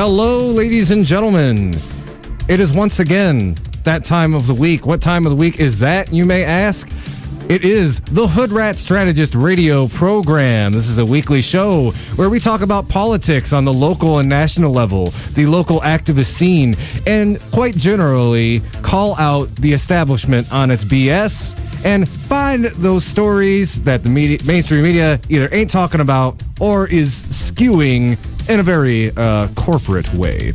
Hello, ladies and gentlemen. It is once again that time of the week. What time of the week is that, you may ask? It is the Hoodrat Strategist radio program. This is a weekly show where we talk about politics on the local and national level, the local activist scene, and quite generally call out the establishment on its BS and find those stories that the mainstream media either ain't talking about or is skewing in a very corporate way.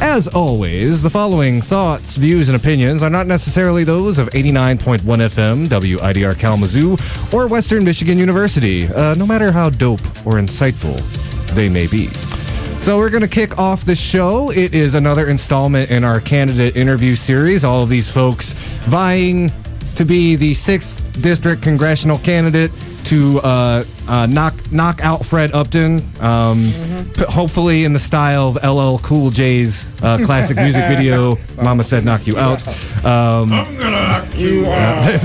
As always, the following thoughts, views, and opinions are not necessarily those of 89.1 FM, WIDR Kalamazoo, or Western Michigan University, no matter how dope or insightful they may be. So we're going to kick off the show. It is another installment in our candidate interview series. All of these folks vying to be the 6th District Congressional candidate to knock out Fred Upton, hopefully in the style of LL Cool J's classic music video, Mama Said Knock You Out. I'm gonna knock you out.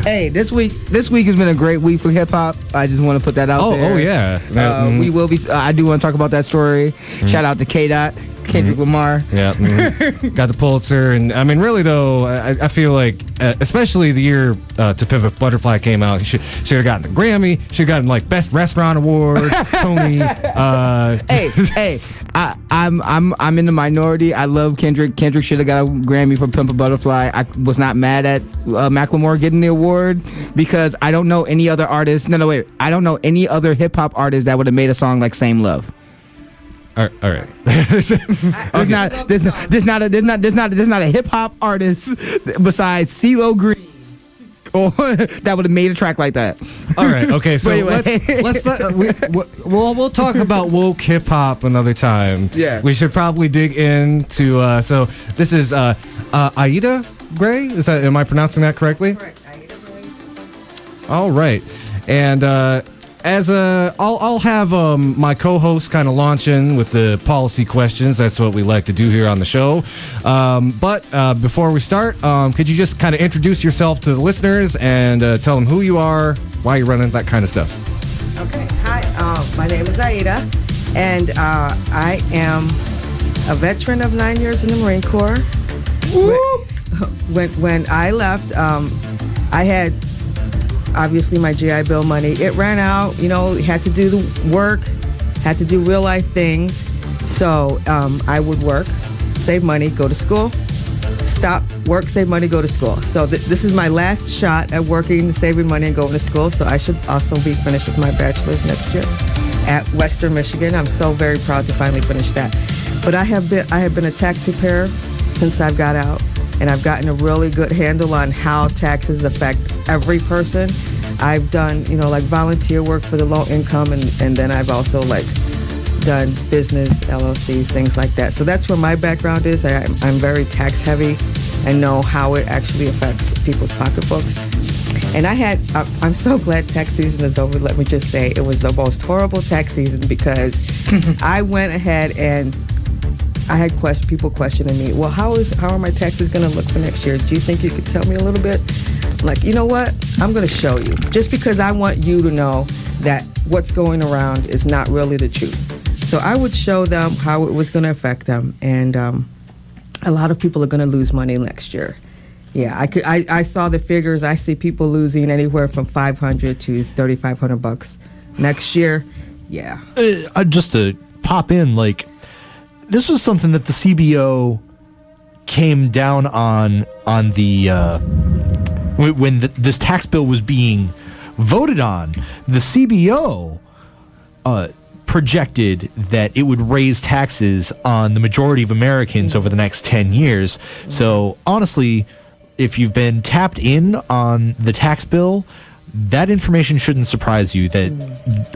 Hey, this week has been a great week for hip-hop. I just want to put that out there. Oh, yeah. We will be, I do want to talk about that story. Shout out to K-Dot. Kendrick Lamar. Yeah. Got the Pulitzer. And I mean, really, though, I feel like, especially the year To Pimp a Butterfly came out, should have gotten the Grammy, should have gotten, like, Best Restaurant Award, Tony. I'm in the minority. I love Kendrick. Kendrick should have got a Grammy for Pimp a Butterfly. I was not mad at Macklemore getting the award because I don't know any other artist. No, I don't know any other hip-hop artist that would have made a song like Same Love. All right. There's not a hip hop artist besides CeeLo Green or that would have made a track like that. All right. Okay. So anyway. we'll talk about woke hip hop another time. Yeah. We should probably dig into. So this is Aida Gray. Am I pronouncing that correctly? Correct. Aida Gray. All right. And I'll have my co-host kind of launch in with the policy questions. That's what we like to do here on the show. But before we start, could you just kind of introduce yourself to the listeners and tell them who you are, why you're running, that kind of stuff? Okay. Hi. My name is Aida, and I am a veteran of 9 years in the Marine Corps. When I left, I had obviously my GI Bill money. It ran out, had to do the work, had to do real life things. So I would work, save money, go to school, stop, work, save money, go to school. So this is my last shot at working, saving money, and going to school. So I should also be finished with my bachelor's next year at Western Michigan. I'm so very proud to finally finish that. But I have been a tax preparer since I've got out. And I've gotten a really good handle on how taxes affect every person. I've done, like volunteer work for the low income, and then I've also done business, LLCs, things like that. So that's where my background is. I'm very tax heavy and know how it actually affects people's pocketbooks. And I'm so glad tax season is over. Let me just say, it was the most horrible tax season because I went ahead and I had people questioning me, well, how are my taxes going to look for next year? Do you think you could tell me a little bit? Like, you know what? I'm going to show you. Just because I want you to know that what's going around is not really the truth. So I would show them how it was going to affect them. And a lot of people are going to lose money next year. Yeah, I saw the figures. I see people losing anywhere from $500 to $3,500 next year. Yeah. Just to pop in, this was something that the CBO came down on the when this tax bill was being voted on. The CBO projected that it would raise taxes on the majority of Americans over the next 10 years. So honestly, if you've been tapped in on the tax bill, that information shouldn't surprise you that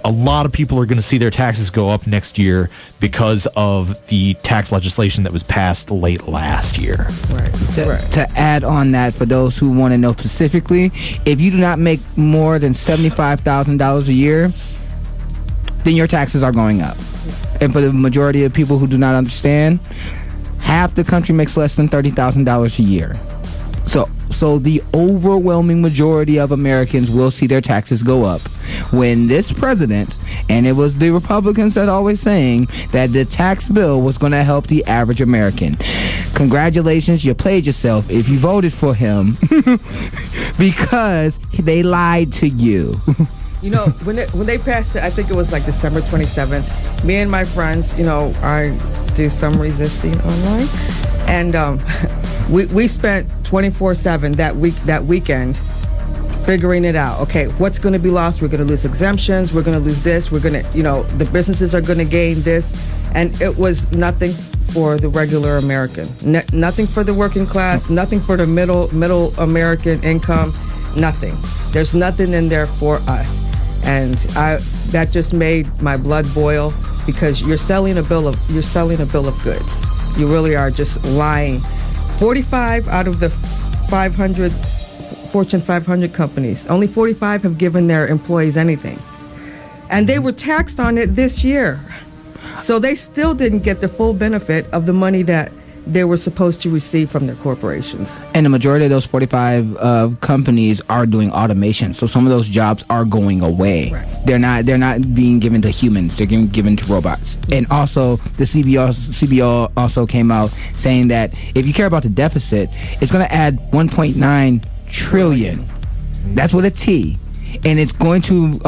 a lot of people are going to see their taxes go up next year because of the tax legislation that was passed late last year. Right. To add on that, for those who want to know specifically, if you do not make more than $75,000 a year, then your taxes are going up. And for the majority of people who do not understand, half the country makes less than $30,000 a year. So the overwhelming majority of Americans will see their taxes go up. when this president, and it was the Republicans that always saying that the tax bill was going to help the average American. Congratulations, you played yourself if you voted for him because they lied to you. You know, when they passed it, I think it was like December 27th, me and my friends, you know, I do some resisting online, and we spent 24/7 that weekend figuring it out. Okay, what's going to be lost? We're going to lose exemptions. We're going to lose this. We're going to, you know, the businesses are going to gain this. And it was nothing for the regular American. Nothing for the working class. Nothing for the middle American income. Nothing. There's nothing in there for us. And that just made my blood boil, because you're selling a bill of goods. You really are just lying. 45 out of the 500 Fortune 500 companies, only 45 have given their employees anything. And they were taxed on it this year. So they still didn't get the full benefit of the money that they were supposed to receive from their corporations. And the majority of those 45 companies are doing automation. So some of those jobs are going away. Right. They're not being given to humans. They're being given to robots. And also the CBO also came out saying that if you care about the deficit, it's going to add 1.9 trillion. That's with a T. And it's going to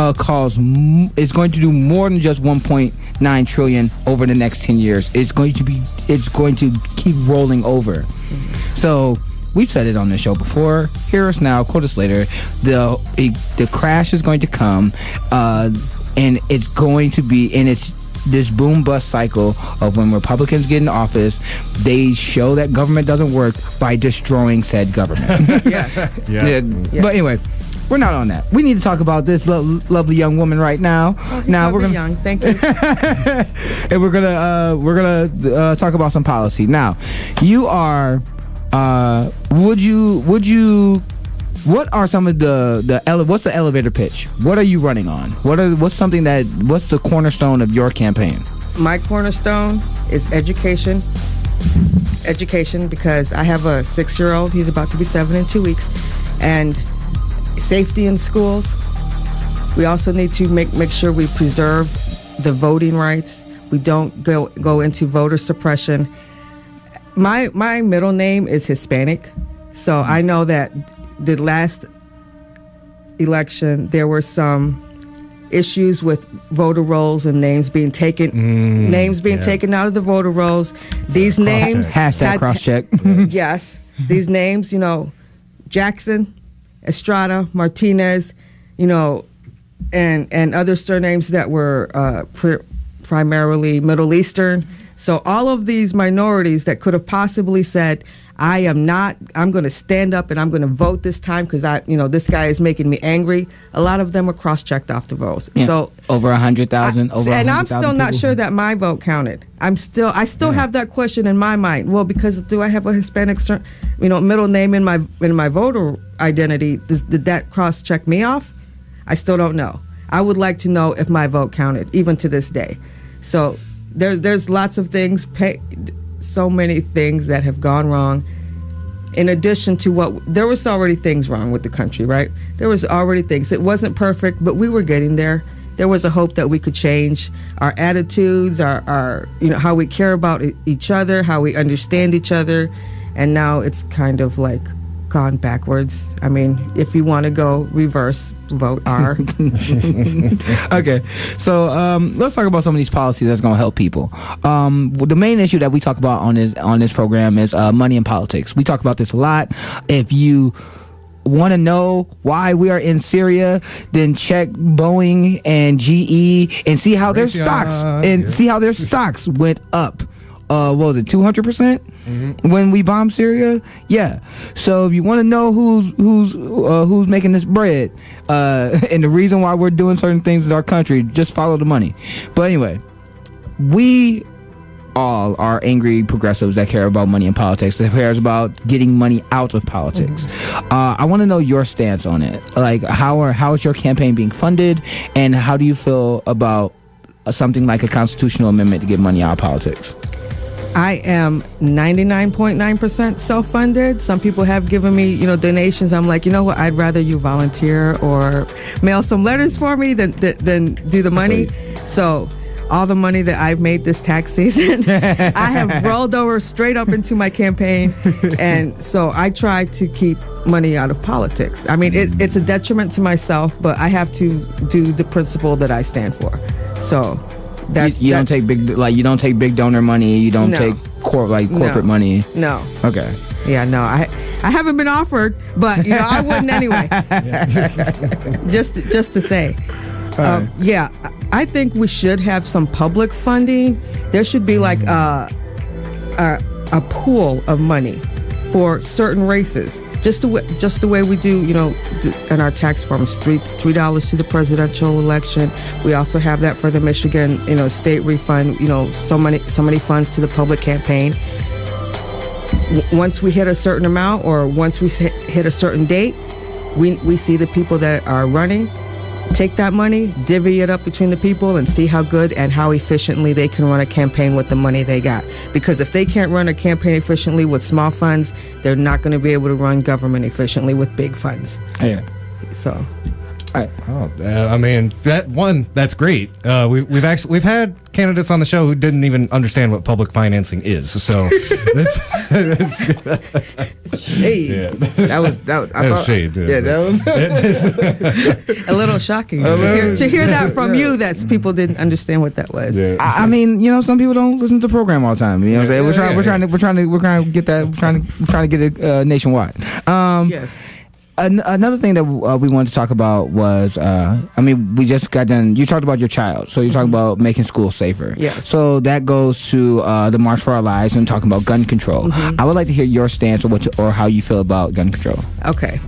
it's going to do more than just 1.9 trillion over the next 10 years. It's going to keep rolling over. So we've said it on the show before. Hear us now, quote us later. The crash is going to come, and it's going to be, and it's this boom bust cycle of when Republicans get in office, they show that government doesn't work by destroying said government. Yes. Yeah. But anyway, we're not on that. We need to talk about this lovely young woman right now. Now we're gonna young. Thank you. And we're gonna talk about some policy. Now, you are. Would you? What are some of what's the elevator pitch? What are you running on? What's the cornerstone of your campaign? My cornerstone is education. Education, because I have a 6-year-old. He's about to be 7 in 2 weeks, and safety in schools. We also need to make sure we preserve the voting rights. We don't go into voter suppression. My middle name is Hispanic, so I know that the last election there were some issues with voter rolls and names being taken taken out of the voter rolls. These names hashtag cross check. Yes, these names, you know, Jackson, Estrada, Martinez, you know, and other surnames that were primarily Middle Eastern. So all of these minorities that could have possibly said, I'm going to stand up and I'm going to vote this time because this guy is making me angry. A lot of them were cross-checked off the rolls. Yeah. So over 100,000. And I'm still not sure that my vote counted. I still have that question in my mind. Well, because do I have a Hispanic, middle name in my voter identity? Did that cross-check me off? I still don't know. I would like to know if my vote counted, even to this day. So there's lots of things. So many things that have gone wrong. In addition to there was already things wrong with the country, right? There was already things. It wasn't perfect, but we were getting there. There was a hope that we could change our attitudes, our how we care about each other, how we understand each other, and now it's kind of like gone backwards. I mean, if you want to go reverse, vote R. Okay, so let's talk about some of these policies that's going to help people. The main issue that we talk about on this program is money in politics. We talk about this a lot. If you want to know why we are in Syria, then check Boeing and GE and see how their stocks went up. What was it, 200% when we bombed Syria? Yeah. So if you want to know who's making this bread, and the reason why we're doing certain things in our country, just follow the money. But anyway, we all are angry progressives that care about money in politics, that cares about getting money out of politics. I want to know your stance on it. Like, how is your campaign being funded, and how do you feel about something like a constitutional amendment to get money out of politics? I am 99.9% self-funded. Some people have given me, donations. I'm like, you know what? I'd rather you volunteer or mail some letters for me than do the money. So all the money that I've made this tax season, I have rolled over straight up into my campaign. And so I try to keep money out of politics. I mean, it's a detriment to myself, but I have to do the principle that I stand for. So you don't take big donor money. You don't take corporate money. No. Okay. Yeah, no. I haven't been offered, but I wouldn't anyway. Just to say. Yeah, I think we should have some public funding. There should be like a pool of money for certain races, just the way we do, in our tax forms. $3 to the presidential election. We also have that for the Michigan, state refund. So many funds to the public campaign. Once we hit a certain amount, or once we hit a certain date, we see the people that are running. Take that money, divvy it up between the people, and see how good and how efficiently they can run a campaign with the money they got. Because if they can't run a campaign efficiently with small funds, they're not going to be able to run government efficiently with big funds. Yeah. So. I mean, that's great. We've had candidates on the show who didn't even understand what public financing is. So that's shade. That was shade. Yeah, that was a little shocking to hear that from you. That people didn't understand what that was. Yeah. I mean, some people don't listen to the program all the time. You know what I'm saying? We're trying to get that. We're trying to get it nationwide. Yes. Another thing that we wanted to talk about was, we just got done. You talked about your child, so you're talking about making schools safer. Yes. So that goes to the March for Our Lives and talking about gun control. I would like to hear your stance or how you feel about gun control. Okay.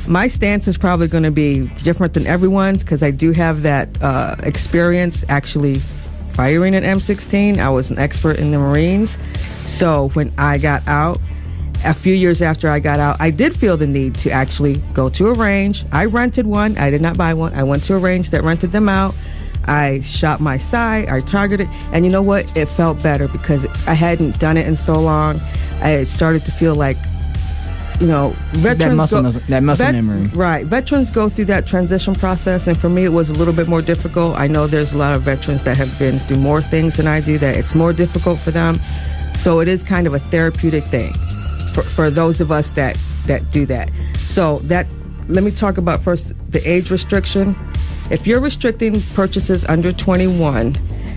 My stance is probably going to be different than everyone's because I do have that experience actually firing an M16. I was an expert in the Marines. So when I got out, a few years after I got out, I did feel the need to actually go to a range. I rented one. I did not buy one. I went to a range that rented them out. I shot my sight. I targeted. And you know what? It felt better because I hadn't done it in so long. I started to feel like, veterans that muscle memory. Right. Veterans go through that transition process. And for me, it was a little bit more difficult. I know there's a lot of veterans that have been through more things than I do, that it's more difficult for them. So it is kind of a therapeutic thing for those of us that do that. So let me talk about first the age restriction. If you're restricting purchases under 21,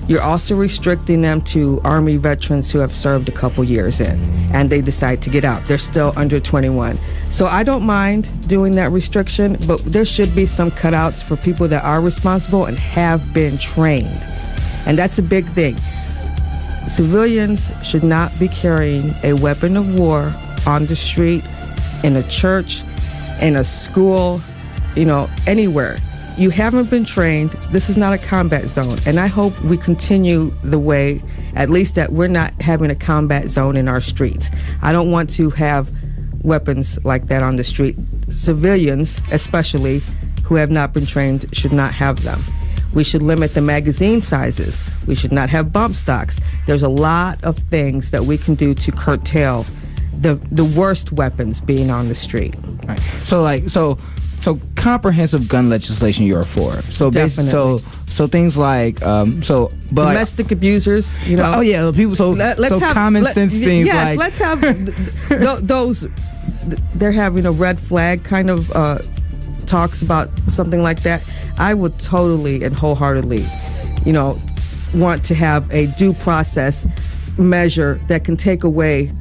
you're also restricting them to Army veterans who have served a couple years in and they decide to get out. They're still under 21. So I don't mind doing that restriction, but there should be some cutouts for people that are responsible and have been trained. And that's a big thing. Civilians should not be carrying a weapon of war on the street, in a church, in a school, anywhere. You haven't been trained. This is not a combat zone. And I hope we continue the way, at least that we're not having a combat zone in our streets. I don't want to have weapons like that on the street. Civilians, especially, who have not been trained, should not have them. We should limit the magazine sizes. We should not have bump stocks. There's a lot of things that we can do to curtail the worst weapons being on the street. Right. So comprehensive gun legislation you're for. So definitely. So things like domestic abusers, Oh yeah, people. So common sense things. Yes, like, let's have those. They're having a red flag kind of talks about something like that. I would totally and wholeheartedly, want to have a due process measure that can take away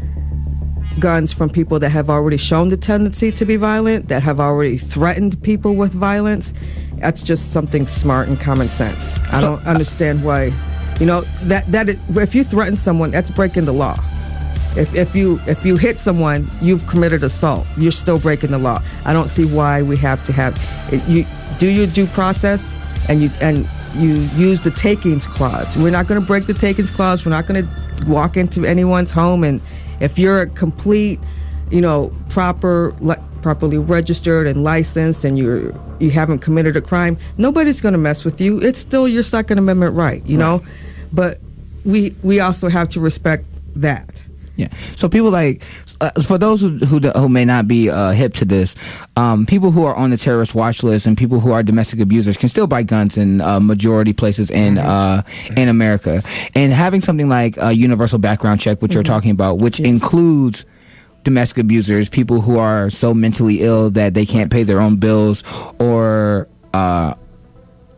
guns from people that have already shown the tendency to be violent, that have already threatened people with violence. That's just something smart and common sense. I don't understand why, if you threaten someone, that's breaking the law. If you hit someone, you've committed assault. You're still breaking the law. I don't see why we have to have you do your due process and you use the takings clause. We're not going to break the takings clause. We're not going to walk into anyone's home, and if you're a complete, properly registered and licensed, and you haven't committed a crime, nobody's going to mess with you. It's still your Second Amendment right, know. But we also have to respect that. Yeah. So people like, for those who may not be hip to this, people who are on the terrorist watch list and people who are domestic abusers can still buy guns in majority places in America. And having something like a universal background check, which you're talking about, which includes domestic abusers, people who are so mentally ill that they can't pay their own bills, or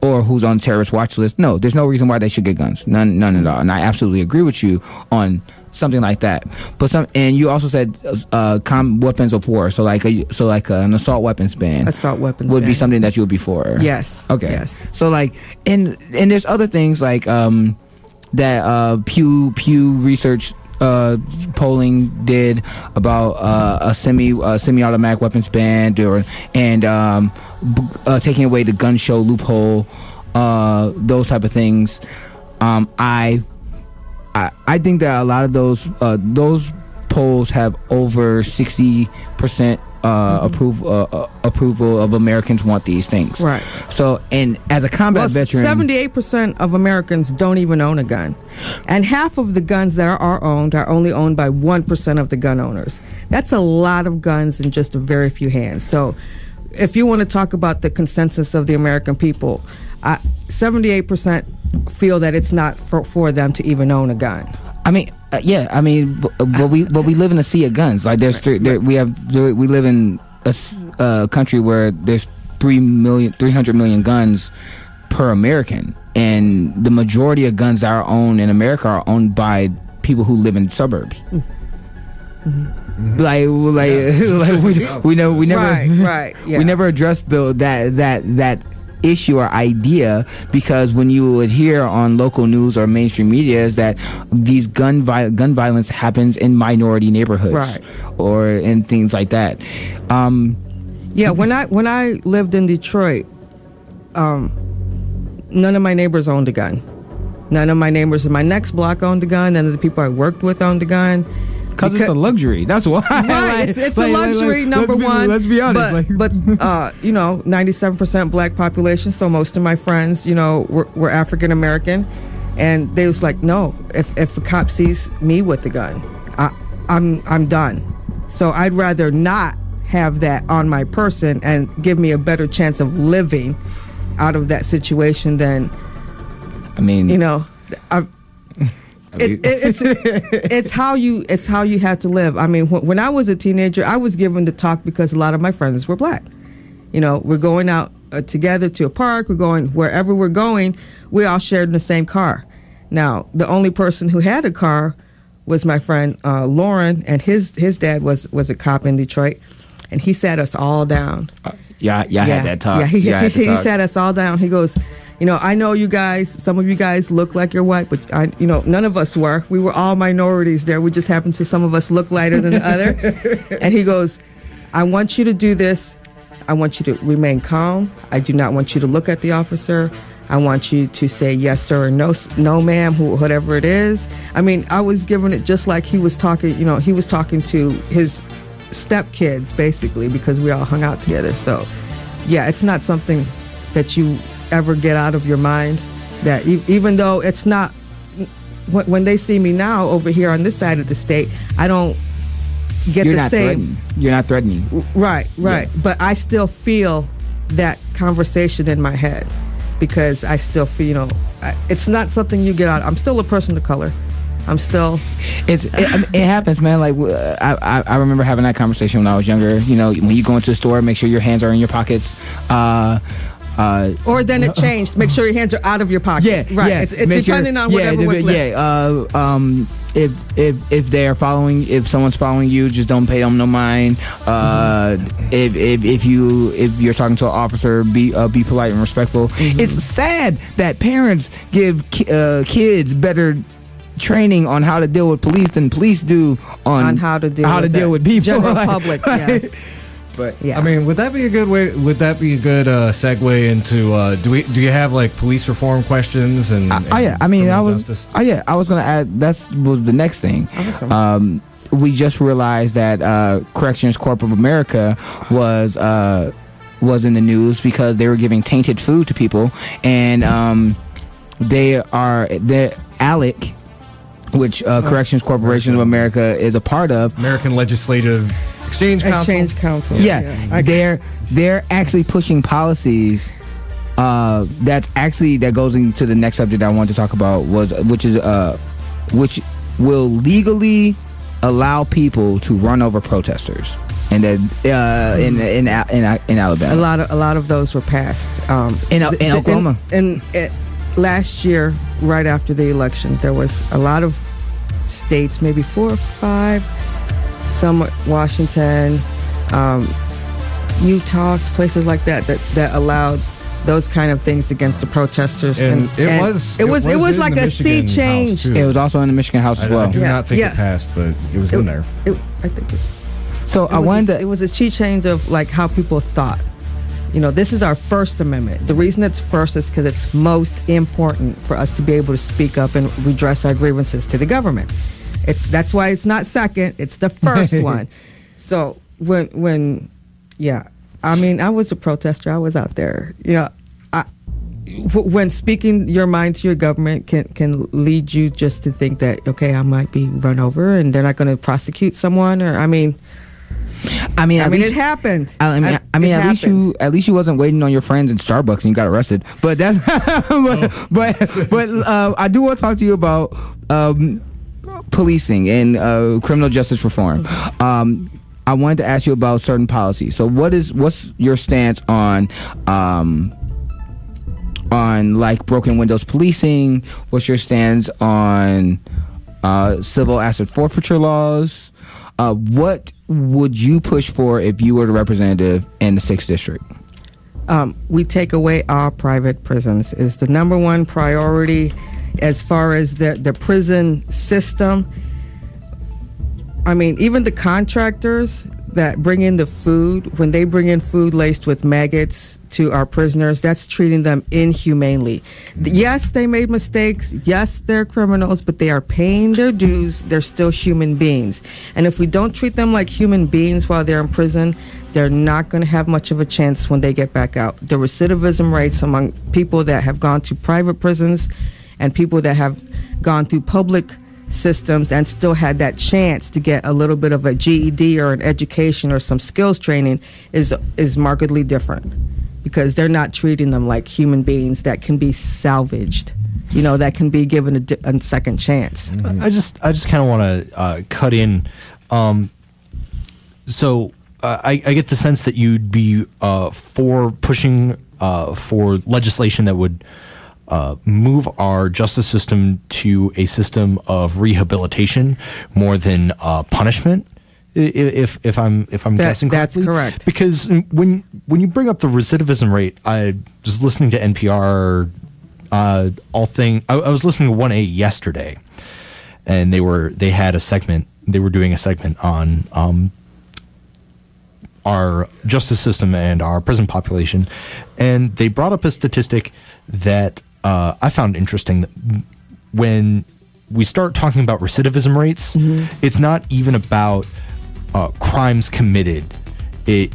who's on the terrorist watch list. No, there's no reason why they should get guns. None at all. And I absolutely agree with you on something like that. But and you also said weapons of war. So like an assault weapons ban. Would be something that you would be for. Yes. Okay. Yes. So like, and there's other things like that Pew Research polling did about a semi-automatic weapons ban, and taking away the gun show loophole, those type of things. I think that a lot of those polls have over 60% approval of Americans want these things. Right. So, and as a combat veteran, 78% of Americans don't even own a gun, and half of the guns that are owned are only owned by 1% of the gun owners. That's a lot of guns in just a very few hands. So, if you want to talk about the consensus of the American people, 78% feel that it's not for them to even own a gun. I mean, but we live in a sea of guns. Like we live in a country where there's 300 million guns per American, and the majority of guns that are owned in America are owned by people who live in suburbs. Like we never we never addressed that issue or idea, because when you would hear on local news or mainstream media is that these gun violence happens in minority neighborhoods, or in things like that. When I lived in Detroit, none of my neighbors owned a gun. None of my neighbors in my next block owned a gun. None of the people I worked with owned a gun. Because it's a luxury. That's why. Right. It's a luxury, number one. Let's be honest. But 97% black population, so most of my friends, were African American. And they was like, no, if a cop sees me with the gun, I'm done. So I'd rather not have that on my person and give me a better chance of living out of that situation than, it's how you have to live. I mean, when I was a teenager, I was given the talk because a lot of my friends were black. We're going out together to a park. We're going wherever we're going. We all shared in the same car. Now, the only person who had a car was my friend Lauren, and his dad was a cop in Detroit, and he sat us all down. Had that talk. Yeah, he sat us all down. He goes, I know you guys, some of you guys look like you're white, but none of us were. We were all minorities there. We just happened to, some of us look lighter than the other. And he goes, I want you to do this. I want you to remain calm. I do not want you to look at the officer. I want you to say yes, sir, or no, ma'am, whatever it is. I mean, I was giving it just like he was talking, he was talking to his stepkids, basically, because we all hung out together. So, yeah, it's not something that you ever get out of your mind, that even though it's not, when they see me now over here on this side of the state, I don't get the same. You're not threatening. Right. Yeah. But I still feel that conversation in my head, because I still feel, it's not something you get out. I'm still a person of color. I'm still. It happens, man. Like I remember having that conversation when I was younger. When you go into a store, make sure your hands are in your pockets. Or then it changed. Make sure your hands are out of your pockets. Yeah, right. Yeah. It's depending on whatever was left. If someone's following you, just don't pay them no mind. If you're talking to an officer, be polite and respectful. Mm-hmm. It's sad that parents give kids better training on how to deal with police than police do on how to deal with people. General public, yes. But yeah, I mean, would that be a good way? Would that be a good segue into? Do you have like police reform questions and? I was going to add. That was the next thing. Awesome. We just realized that Corrections Corp of America was in the news because they were giving tainted food to people, and ALEC, which Corrections Corporation of America is a part of. American Legislative Exchange Council. Yeah. They're actually pushing policies that goes into the next subject I wanted to talk about, which will legally allow people to run over protesters. And then in Alabama, a lot of those were passed in Oklahoma. Last year, right after the election, there was a lot of states, maybe 4 or 5, some Washington, Utah, places like that allowed those kind of things against the protesters. And it was like a sea change. It was also in the Michigan House as well. I do not think it passed, but it was in there. I think it. So it was a sea change of like how people thought. This is our First Amendment. The reason it's first is because it's most important for us to be able to speak up and redress our grievances to the government. That's why it's not second. It's the first one. So when I was a protester. I was out there. When speaking your mind to your government can lead you just to think that, okay, I might be run over and they're not going to prosecute someone, or it happened. At least you wasn't waiting on your friends in Starbucks and you got arrested. But that's but I do want to talk to you about policing and criminal justice reform. I wanted to ask you about certain policies. So what's your stance on like broken windows policing? What's your stance on civil asset forfeiture laws? What would you push for if you were the representative in the 6th district? We take away all private prisons is the number one priority as far as the prison system. Even the contractors that bring in the food, when they bring in food laced with maggots to our prisoners, that's treating them inhumanely. Yes, they made mistakes. Yes, they're criminals, but they are paying their dues. They're still human beings. And if we don't treat them like human beings while they're in prison, they're not going to have much of a chance when they get back out. The recidivism rates among people that have gone to private prisons and people that have gone through public systems and still had that chance to get a little bit of a GED or an education or some skills training is markedly different, because they're not treating them like human beings that can be salvaged, that can be given a second chance. Mm-hmm. I just kind of want to cut in. So I get the sense that you'd be for pushing for legislation that would move our justice system to a system of rehabilitation more than punishment. If I'm guessing correctly, that's correct. Because when you bring up the recidivism rate, I was listening to NPR. I was listening to 1A yesterday, and they had a segment. They were doing a segment on our justice system and our prison population, and they brought up a statistic that I found interesting. When we start talking about recidivism rates, it's not even about crimes committed. It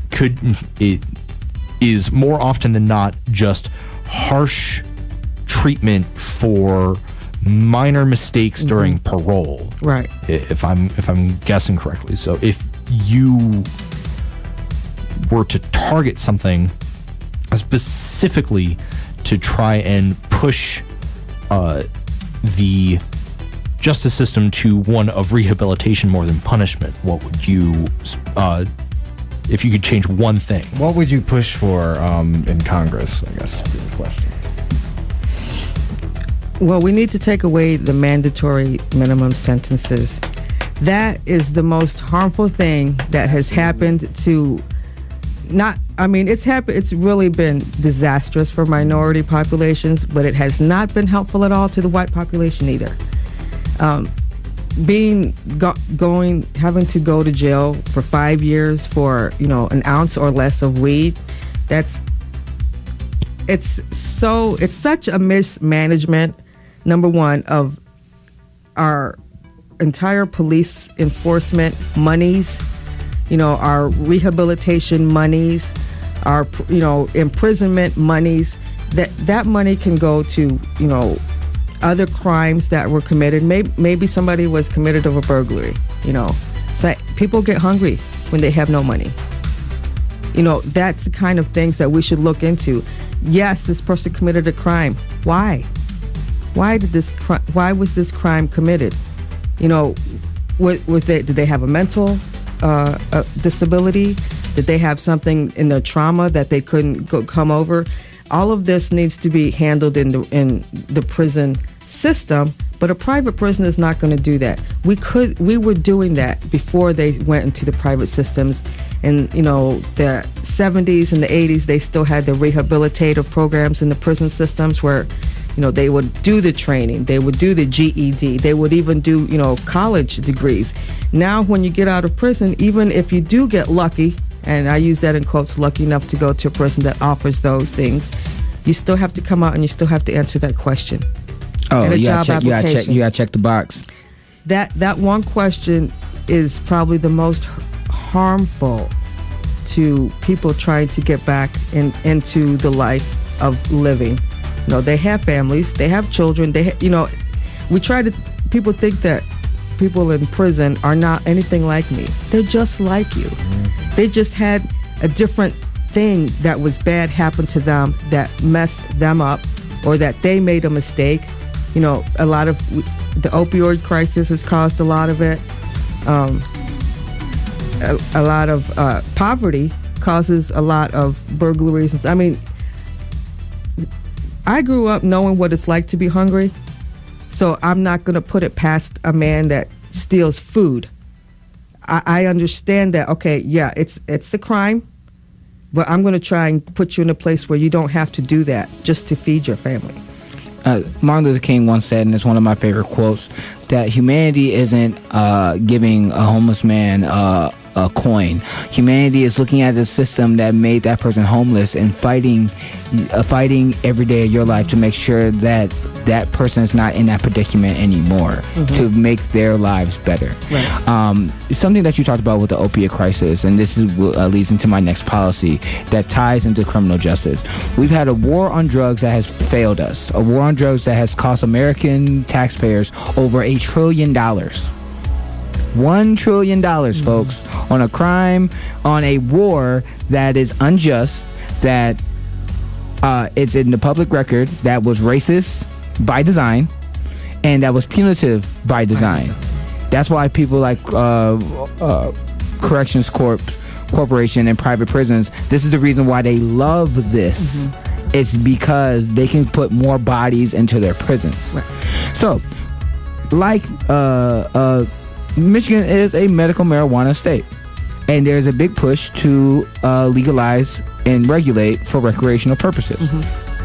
is more often than not just harsh treatment for minor mistakes during parole. Right. If I'm guessing correctly. So if you were to target something specifically to try and push the justice system to one of rehabilitation more than punishment, what would you, if you could change one thing? What would you push for in Congress, I guess would be the question. Well, we need to take away the mandatory minimum sentences. That is the most harmful thing that has happened to it's really been disastrous for minority populations, but it has not been helpful at all to the white population either. Having to go to jail for 5 years for, an ounce or less of weed, it's such a mismanagement, number one, of our entire police enforcement monies, our rehabilitation monies, our, imprisonment monies. That money can go to, other crimes that were committed. Maybe somebody was committed of a burglary. So people get hungry when they have no money. That's the kind of things that we should look into. Yes, this person committed a crime. Why? Why was this crime committed? Did they have a mental disability? Did they have something in their trauma that they couldn't come over? All of this needs to be handled in the prison system, but a private prison is not going to do that. We were doing that before they went into the private systems. In the 70s and the 80s, they still had the rehabilitative programs in the prison systems where they would do the training, they would do the GED, they would even do college degrees. Now when you get out of prison, even if you do get lucky, and I use that in quotes, lucky enough to go to a prison that offers those things, you still have to come out and you still have to answer that question. Oh, you gotta check the box. That one question is probably the most harmful to people trying to get back into the life of living. They have families, they have children. People think that people in prison are not anything like me. They're just like you. They just had a different thing that was bad happen to them that messed them up, or that they made a mistake. A lot of the opioid crisis has caused a lot of it. A lot of poverty causes a lot of burglaries. I mean, I grew up knowing what it's like to be hungry, so I'm not going to put it past a man that steals food. I understand that, okay, yeah, it's a crime, but I'm going to try and put you in a place where you don't have to do that just to feed your family. Martin Luther King once said, and it's one of my favorite quotes, that humanity isn't giving a homeless man a coin. Humanity is looking at the system that made that person homeless and fighting every day of your life to make sure that that person is not in that predicament anymore, to make their lives better. Right. Something that you talked about with the opiate crisis, and this is leads into my next policy that ties into criminal justice. We've had a war on drugs that has failed us, a war on drugs that has cost American taxpayers over $1 trillion. $1 trillion, folks, on a crime, on a war that is unjust, that it's in the public record, that was racist by design, and that was punitive by design. That's why people like Corrections Corporation and private prisons, this is the reason why they love this. It's because they can put more bodies into their prisons. Right. So, like Michigan is a medical marijuana state, and there's a big push to legalize and regulate for recreational purposes.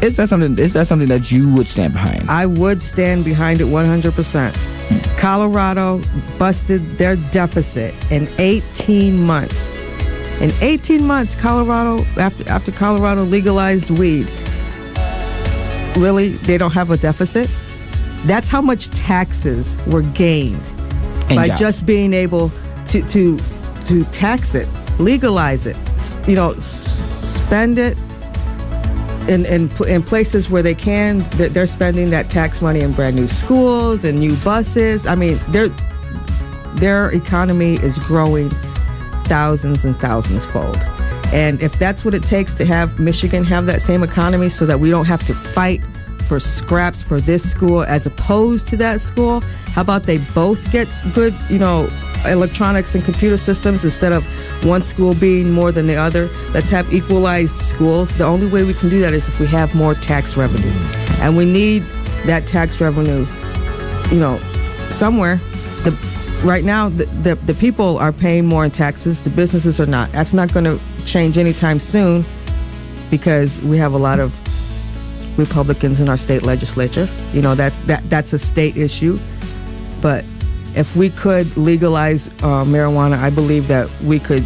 Is that something that you would stand behind? I would stand behind it 100%. Colorado busted their deficit in 18 months. In 18 months, Colorado, after Colorado legalized weed, really, they don't have a deficit? That's how much taxes were gained by just being able to tax it, legalize it, spend it in places where they can. They're spending that tax money in brand new schools and new buses. I mean, their economy is growing thousands and thousands fold. And if that's what it takes to have Michigan have that same economy so that we don't have to fight for scraps for this school as opposed to that school, how about they both get good, electronics and computer systems instead of one school being more than the other? Let's have equalized schools. The only way we can do that is if we have more tax revenue. And we need that tax revenue, somewhere. Right now, the people are paying more in taxes. The businesses are not. That's not going to change anytime soon because we have a lot of Republicans in our state legislature. That's a state issue. But if we could legalize marijuana, I believe that we could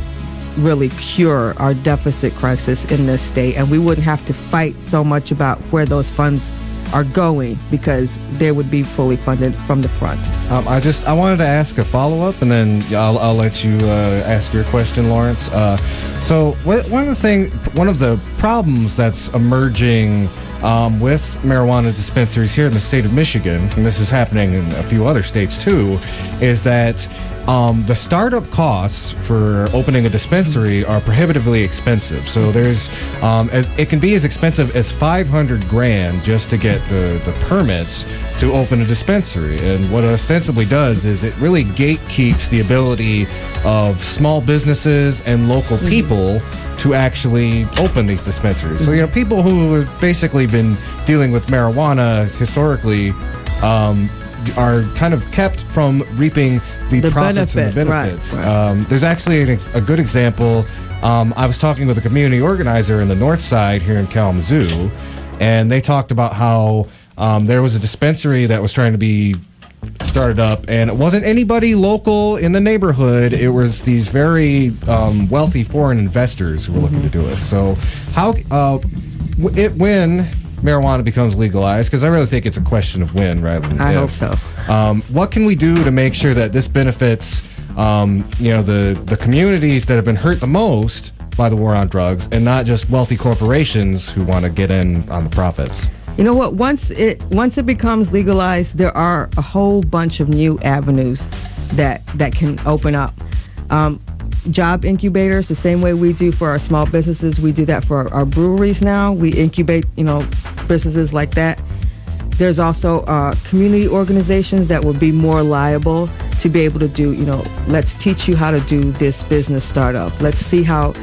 really cure our deficit crisis in this state, and we wouldn't have to fight so much about where those funds are going because they would be fully funded from the front. I wanted to ask a follow-up, and then I'll let you ask your question, Lawrence. So one of the problems that's emerging with marijuana dispensaries here in the state of Michigan, and this is happening in a few other states too, is that the startup costs for opening a dispensary are prohibitively expensive. So it can be as expensive as $500,000 just to get the permits to open a dispensary. And what it ostensibly does is it really gatekeeps the ability of small businesses and local people to actually open these dispensaries. So, people who have basically been dealing with marijuana historically are kind of kept from reaping the profits and the benefits. Right. There's actually a good example. I was talking with a community organizer in the north side here in Kalamazoo, and they talked about how there was a dispensary that was trying to be started up, and it wasn't anybody local in the neighborhood. It was these very wealthy foreign investors who were looking to do it. So when marijuana becomes legalized, because I really think it's a question of when rather than I if. hope so. What can we do to make sure that this benefits the communities that have been hurt the most by the war on drugs, and not just wealthy corporations who want to get in on the profits? You know what? Once it becomes legalized, there are a whole bunch of new avenues that can open up. Job incubators, the same way we do for our small businesses, we do that for our breweries now. We incubate, businesses like that. There's also community organizations that would be more liable to be able to do, let's teach you how to do this business startup. Let's see how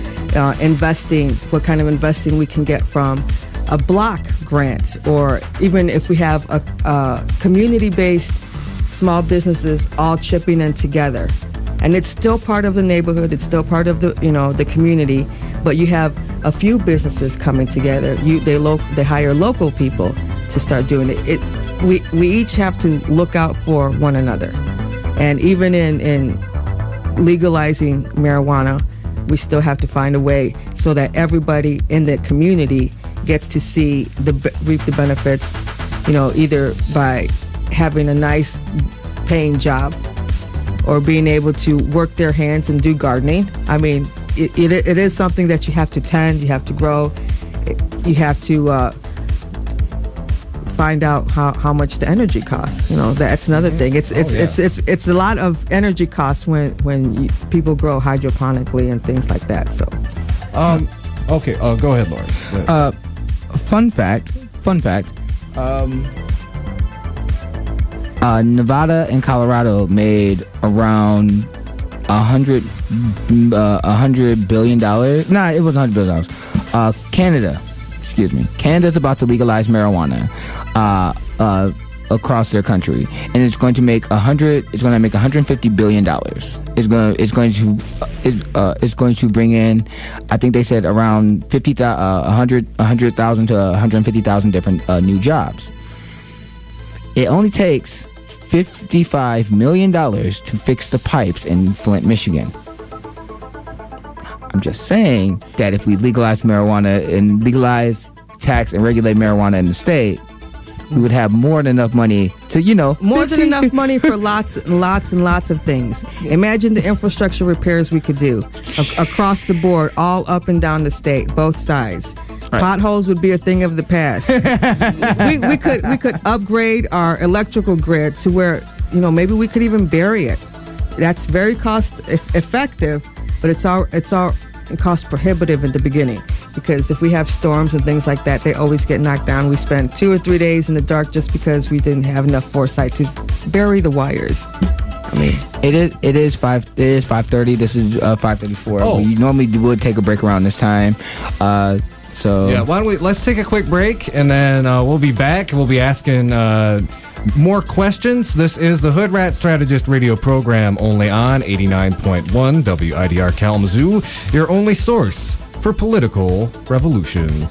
what kind of investing we can get from a block grant, or even if we have a community-based small businesses all chipping in together. And it's still part of the neighborhood, it's still part of the community, but you have a few businesses coming together. They hire local people to start doing it. We each have to look out for one another. And even in legalizing marijuana, we still have to find a way so that everybody in the community gets to reap the benefits, either by having a nice paying job or being able to work their hands and do gardening. I mean, it is something that you have to tend, you have to grow, you have to find out how much the energy costs. That's another thing. It's a lot of energy costs when people grow hydroponically and things like that. So, okay, go ahead, Lauren. Fun fact. Nevada and Colorado made around $100 billion. Nah, it was $100 billion. Canada's about to legalize marijuana across their country, and it's going to make $150 billion. It's going to bring in, I think they said around 100,000 to 150,000 different new jobs. It only takes $55 million to fix the pipes in Flint, Michigan. I'm just saying that if we legalize marijuana and legalize, tax, and regulate marijuana in the state, we would have more than enough money to, more than enough money for lots and lots and lots of things. Imagine the infrastructure repairs we could do across the board, all up and down the state, both sides. Right. Potholes would be a thing of the past. we could upgrade our electrical grid to where, maybe we could even bury it. That's very cost effective, but it's all cost prohibitive in the beginning, because if we have storms and things like that, they always get knocked down. We spend 2 or 3 days in the dark just because we didn't have enough foresight to bury the wires. I mean, it is 5:30. This is 5:34. Oh. We normally would take a break around this time. So yeah, why don't let's take a quick break, and then we'll be back. We'll be asking more questions. This is the Hoodrat Strategist radio program, only on 89.1 WIDR Kalamazoo, your only source for political revolution.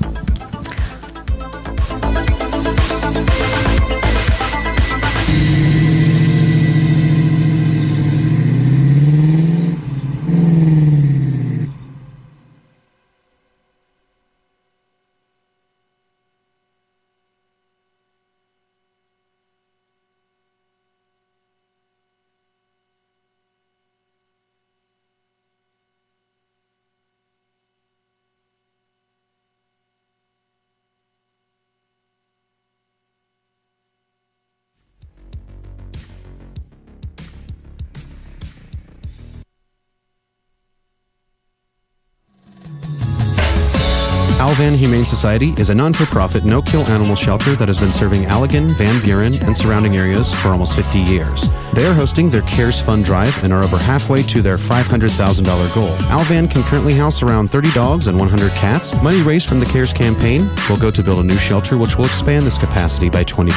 Alvin Humane Society is a non-for-profit, no-kill animal shelter that has been serving Allegan, Van Buren, and surrounding areas for almost 50 years. They are hosting their CARES Fund Drive and are over halfway to their $500,000 goal. Alvan can currently house around 30 dogs and 100 cats. Money raised from the CARES campaign will go to build a new shelter, which will expand this capacity by 20%.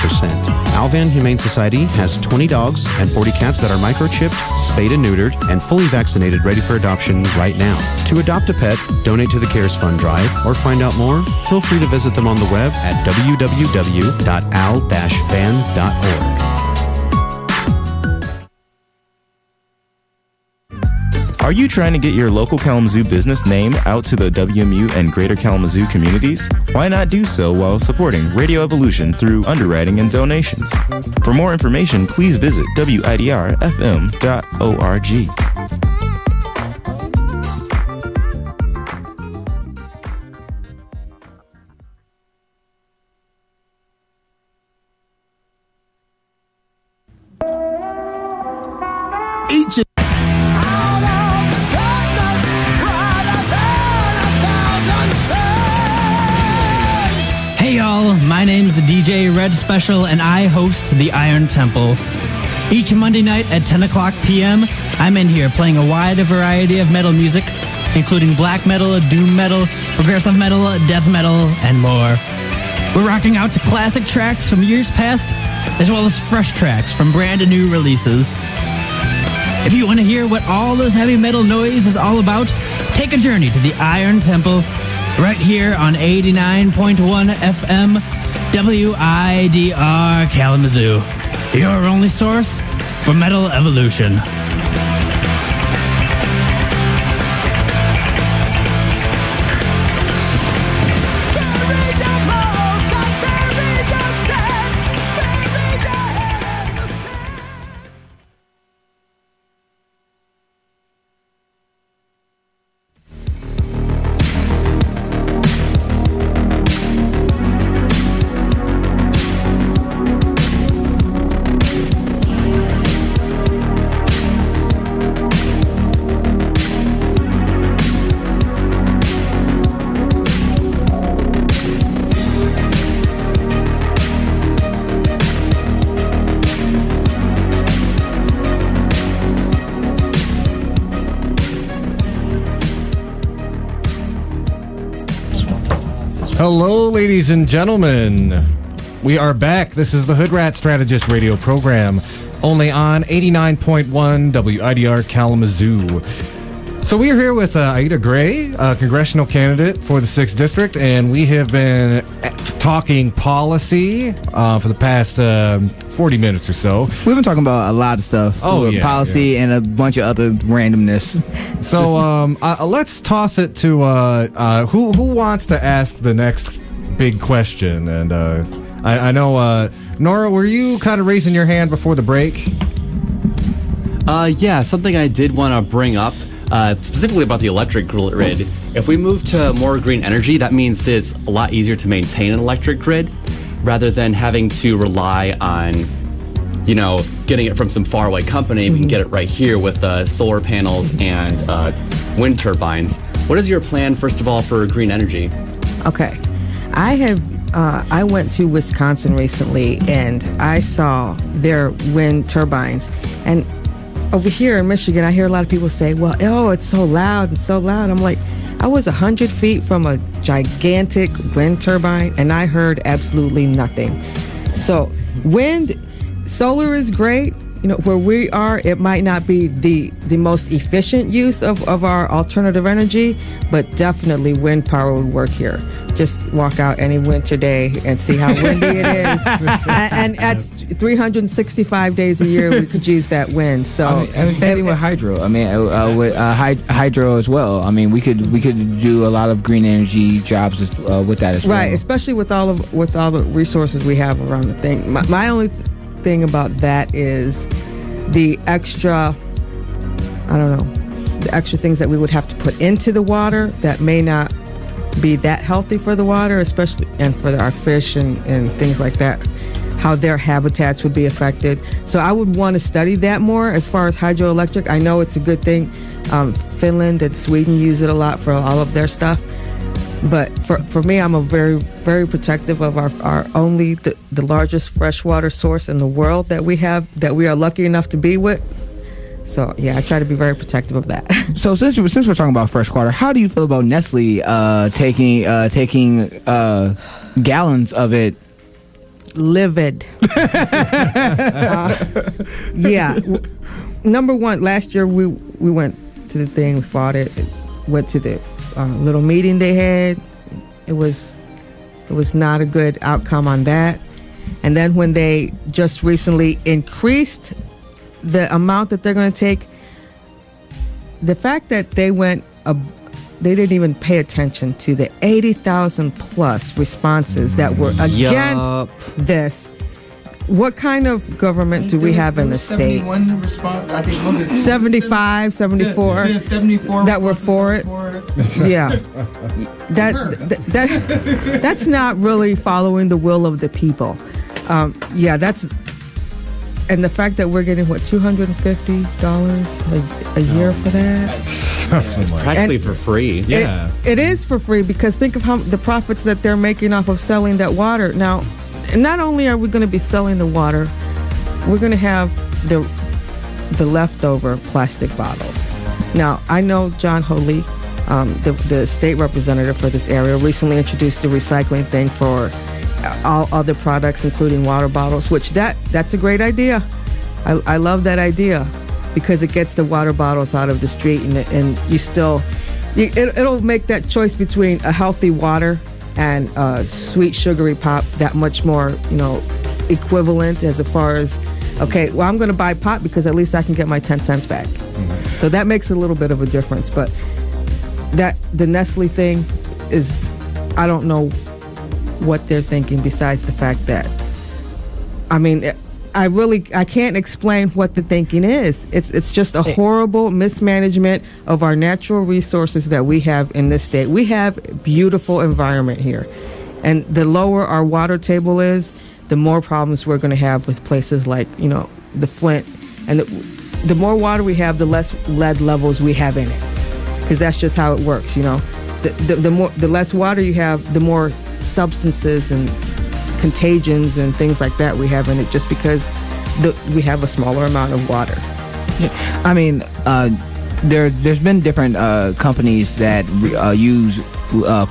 Alvan Humane Society has 20 dogs and 40 cats that are microchipped, spayed and neutered, and fully vaccinated, ready for adoption right now. To adopt a pet, donate to the CARES Fund Drive, or find out more, feel free to visit them on the web at www.al-van.org. Are you trying to get your local Kalamazoo business name out to the WMU and Greater Kalamazoo communities? Why not do so while supporting Radio Evolution through underwriting and donations? For more information, please visit widrfm.org. Hey y'all, my name's DJ Red Special and I host the Iron Temple. Each Monday night at 10 o'clock p.m., I'm in here playing a wide variety of metal music, including black metal, doom metal, progressive metal, death metal, and more. We're rocking out to classic tracks from years past, as well as fresh tracks from brand new releases. If you want to hear what all this heavy metal noise is all about, take a journey to the Iron Temple right here on 89.1 FM WIDR Kalamazoo, your only source for metal evolution. Hello, ladies and gentlemen. We are back. This is the Hoodrat Strategist radio program, only on 89.1 WIDR Kalamazoo. So we are here with Aida Gray, a congressional candidate for the 6th District, and we have been talking policy for the past 40 minutes or so. We've been talking about a lot of stuff. Policy and a bunch of other randomness. So let's toss it to who wants to ask the next big question. And I know, Nora, were you kind of raising your hand before the break? Yeah, something I did want to bring up. Specifically about the electric grid. If we move to more green energy, that means it's a lot easier to maintain an electric grid rather than having to rely on, getting it from some faraway company. We can get it right here with solar panels and wind turbines. What is your plan, first of all, for green energy? Okay. I went to Wisconsin recently and I saw their wind turbines. And over here in Michigan, I hear a lot of people say, well, it's so loud and so loud. I'm like, I was 100 feet from a gigantic wind turbine and I heard absolutely nothing. So solar is great. Where we are, it might not be the most efficient use of our alternative energy, but definitely wind power would work here. Just walk out any winter day and see how windy it is. and at 365 days a year, we could use that wind. So same thing with hydro. With hydro as well. We could do a lot of green energy jobs with that as well. Right, especially with all the resources we have around the thing. My only thing about that is the extra things that we would have to put into the water that may not be that healthy for the water, especially and for our fish and things like that, how their habitats would be affected. So I would want to study that more as far as hydroelectric. I know it's a good thing. Finland and Sweden use it a lot for all of their stuff. But for me, I'm a very, very protective of our only the largest freshwater source in the world that we have, that we are lucky enough to be with. So yeah, I try to be very protective of that. So since we're talking about freshwater, how do you feel about Nestle taking gallons of it? Livid. Yeah. Number one, last year we went to the thing, we fought it, went to the little meeting they had. It was not a good outcome on that. And then when they just recently increased the amount that they're going to take, the fact that they didn't even pay attention to the 80,000 plus responses that were against this. What kind of government do we have in the state? 71 response, I think, was it 75, 74 74 that were for it. Yeah. That's not really following the will of the people. Yeah, that's, and the fact that we're getting $250 a year for that. It's practically for free. Yeah. It is for free, because think of how the profits that they're making off of selling that water. Now, not only are we going to be selling the water, we're going to have the leftover plastic bottles. Now, I know John Holy, the state representative for this area, recently introduced the recycling thing for all other products, including water bottles, which that's a great idea. I love that idea, because it gets the water bottles out of the street, and it'll make that choice between a healthy water and sweet sugary pop that much more, equivalent as far as, okay, well, I'm going to buy pop because at least I can get my 10 cents back. Mm-hmm. So that makes a little bit of a difference. But the Nestle thing is, I don't know what they're thinking, besides the fact that, I can't explain what the thinking is. It's just a horrible mismanagement of our natural resources that we have in this state. We have a beautiful environment here. And the lower our water table is, the more problems we're going to have with places like, the Flint. And the more water we have, the less lead levels we have in it. Because that's just how it works, The less water you have, the more substances and contagions and things like that we have in it, just because we have a smaller amount of water. Yeah. There's been different companies that use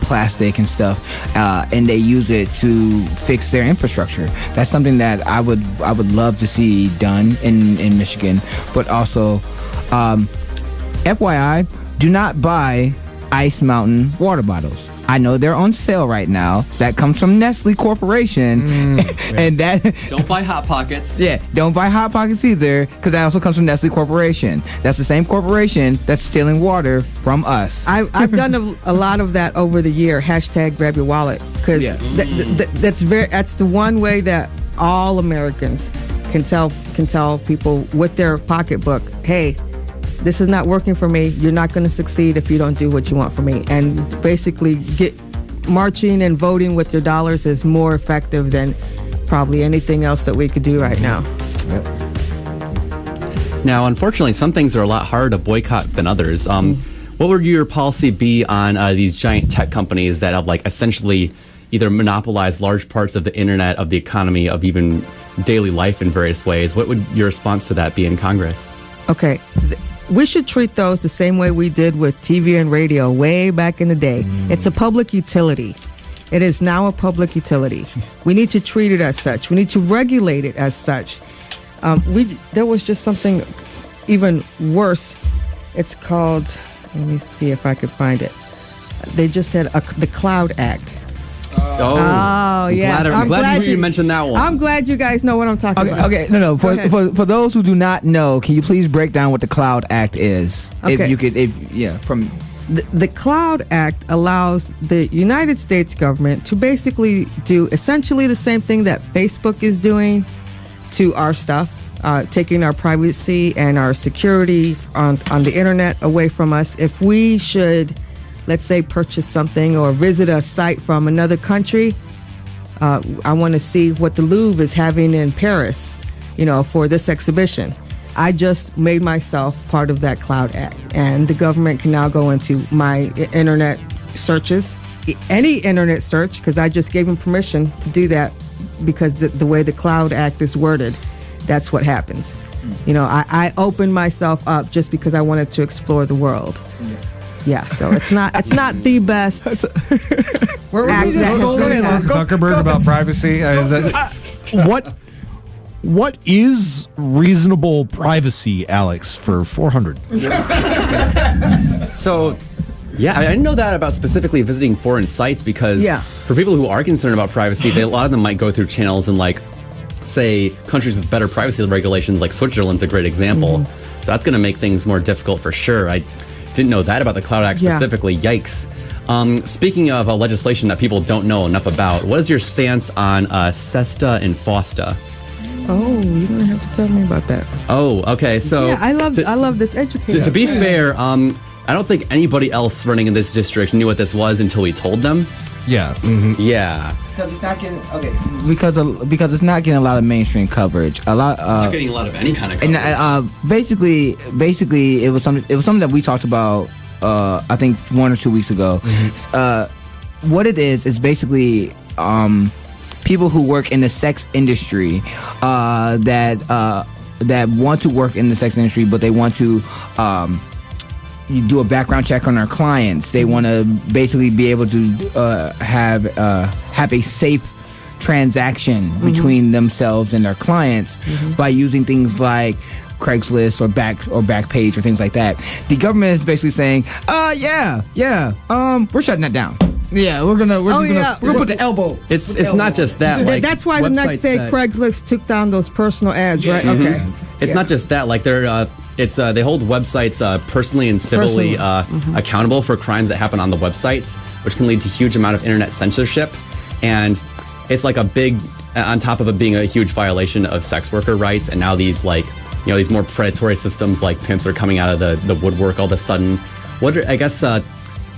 plastic and stuff, and they use it to fix their infrastructure. That's something that I would love to see done in Michigan. But also, FYI, do not buy Ice Mountain water bottles. I know they're on sale right now. That comes from Nestle Corporation. And that don't buy Hot Pockets. Yeah, don't buy Hot Pockets either, because that also comes from Nestle Corporation. That's the same corporation that's stealing water from us. I've done a lot of that over the year. # grab your wallet, because that's the one way that all Americans can tell people with their pocketbook, hey, this is not working for me. You're not going to succeed if you don't do what you want from me. And basically, marching and voting with your dollars is more effective than probably anything else that we could do right now. Yep. Now, unfortunately, some things are a lot harder to boycott than others. What would your policy be on these giant tech companies that have essentially either monopolized large parts of the internet, of the economy, of even daily life in various ways? What would your response to that be in Congress? Okay. We should treat those the same way we did with TV and radio way back in the day. It's a public utility. It is now a public utility. We need to treat it as such. We need to regulate it as such. There was just something even worse. It's called, let me see if I could find it. They just had the Cloud Act. Oh, yeah. I'm glad you mentioned that one. I'm glad you guys know what I'm talking about. Okay, no. For those who do not know, can you please break down what the Cloud Act is? Okay. If you could, The Cloud Act allows the United States government to basically do essentially the same thing that Facebook is doing to our stuff, taking our privacy and our security on the internet away from us. If we should, let's say, purchase something or visit a site from another country, I want to see what the Louvre is having in Paris, for this exhibition. I just made myself part of that Cloud Act, and the government can now go into my internet searches any internet search, because I just gave him permission to do that, because the way the Cloud Act is worded, that's what happens. You know, I opened myself up just because I wanted to explore the world. Yeah, so it's not the best. Where act we that just has going been in on done. Zuckerberg about privacy? Is that What is reasonable privacy, Alex, for 400? So, yeah, I didn't know that about specifically visiting foreign sites, because for people who are concerned about privacy, a lot of them might go through channels in, like, say, countries with better privacy regulations, like Switzerland's a great example. So that's going to make things more difficult for sure. I didn't know that about the Cloud Act specifically. Yikes. Speaking of legislation that people don't know enough about, what is your stance on Cesta and Fausta? Oh, you're gonna have to tell me about that. Oh, okay. So Yeah, I love this education. to be fair, I don't think anybody else running in this district knew what this was until we told them. Yeah. Yeah. Because it's not getting because it's not getting a lot of mainstream coverage. Not getting a lot of any kind of coverage. And basically, it was something that we talked about. I think 1 or 2 weeks ago. What it is basically people who work in the sex industry that want to work in the sex industry, but they want to you do a background check on their clients. They want to basically be able to have a safe transaction between themselves and their clients by using things like Craigslist or Backpage or things like that. The government is basically saying, we're shutting that down. Yeah, we're gonna put the elbow. It's not just that. Like, that's why the next day Craigslist took down those personal ads, right? Okay. It's not just that. Like, they're they hold websites personally and civilly accountable for crimes that happen on the websites, which can lead to huge amount of internet censorship. And it's like a big, on top of it being a huge violation of sex worker rights. And now these these more predatory systems like pimps are coming out of the woodwork all of a sudden. What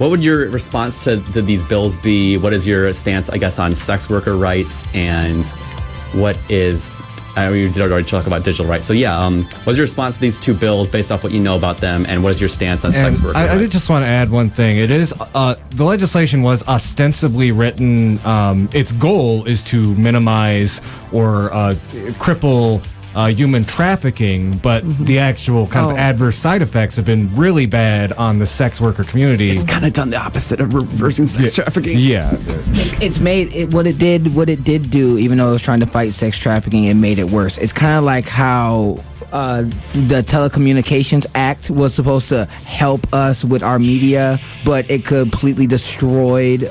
would your response to these bills be? What is your stance, I guess, on sex worker rights, and what is... we did already talk about digital rights. So what's your response to these two bills based off what you know about them, and what is your stance on sex worker rights? I did just want to add one thing. It is the legislation was ostensibly written. Its goal is to minimize or cripple human trafficking, but the actual kind of adverse side effects have been really bad on the sex worker community. It's kind of done the opposite of reversing sex trafficking. Yeah, it's made what it did do. Even though it was trying to fight sex trafficking, it made it worse. It's kind of like how the Telecommunications Act was supposed to help us with our media, but it completely destroyed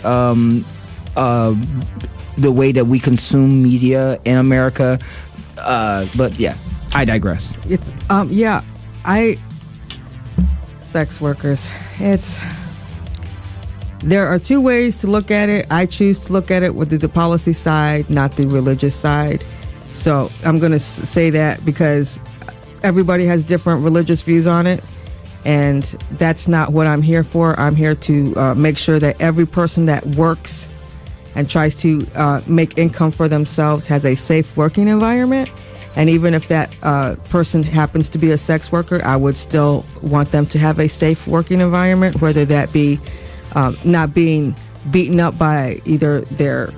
the way that we consume media in America. But yeah, I digress. It's sex workers. There are two ways to look at it. I choose to look at it with the policy side, not the religious side. So I'm going to say that because everybody has different religious views on it, and that's not what I'm here for. I'm here to make sure that every person that works and tries to make income for themselves has a safe working environment. And even if that person happens to be a sex worker, I would still want them to have a safe working environment, whether that be not being beaten up by either their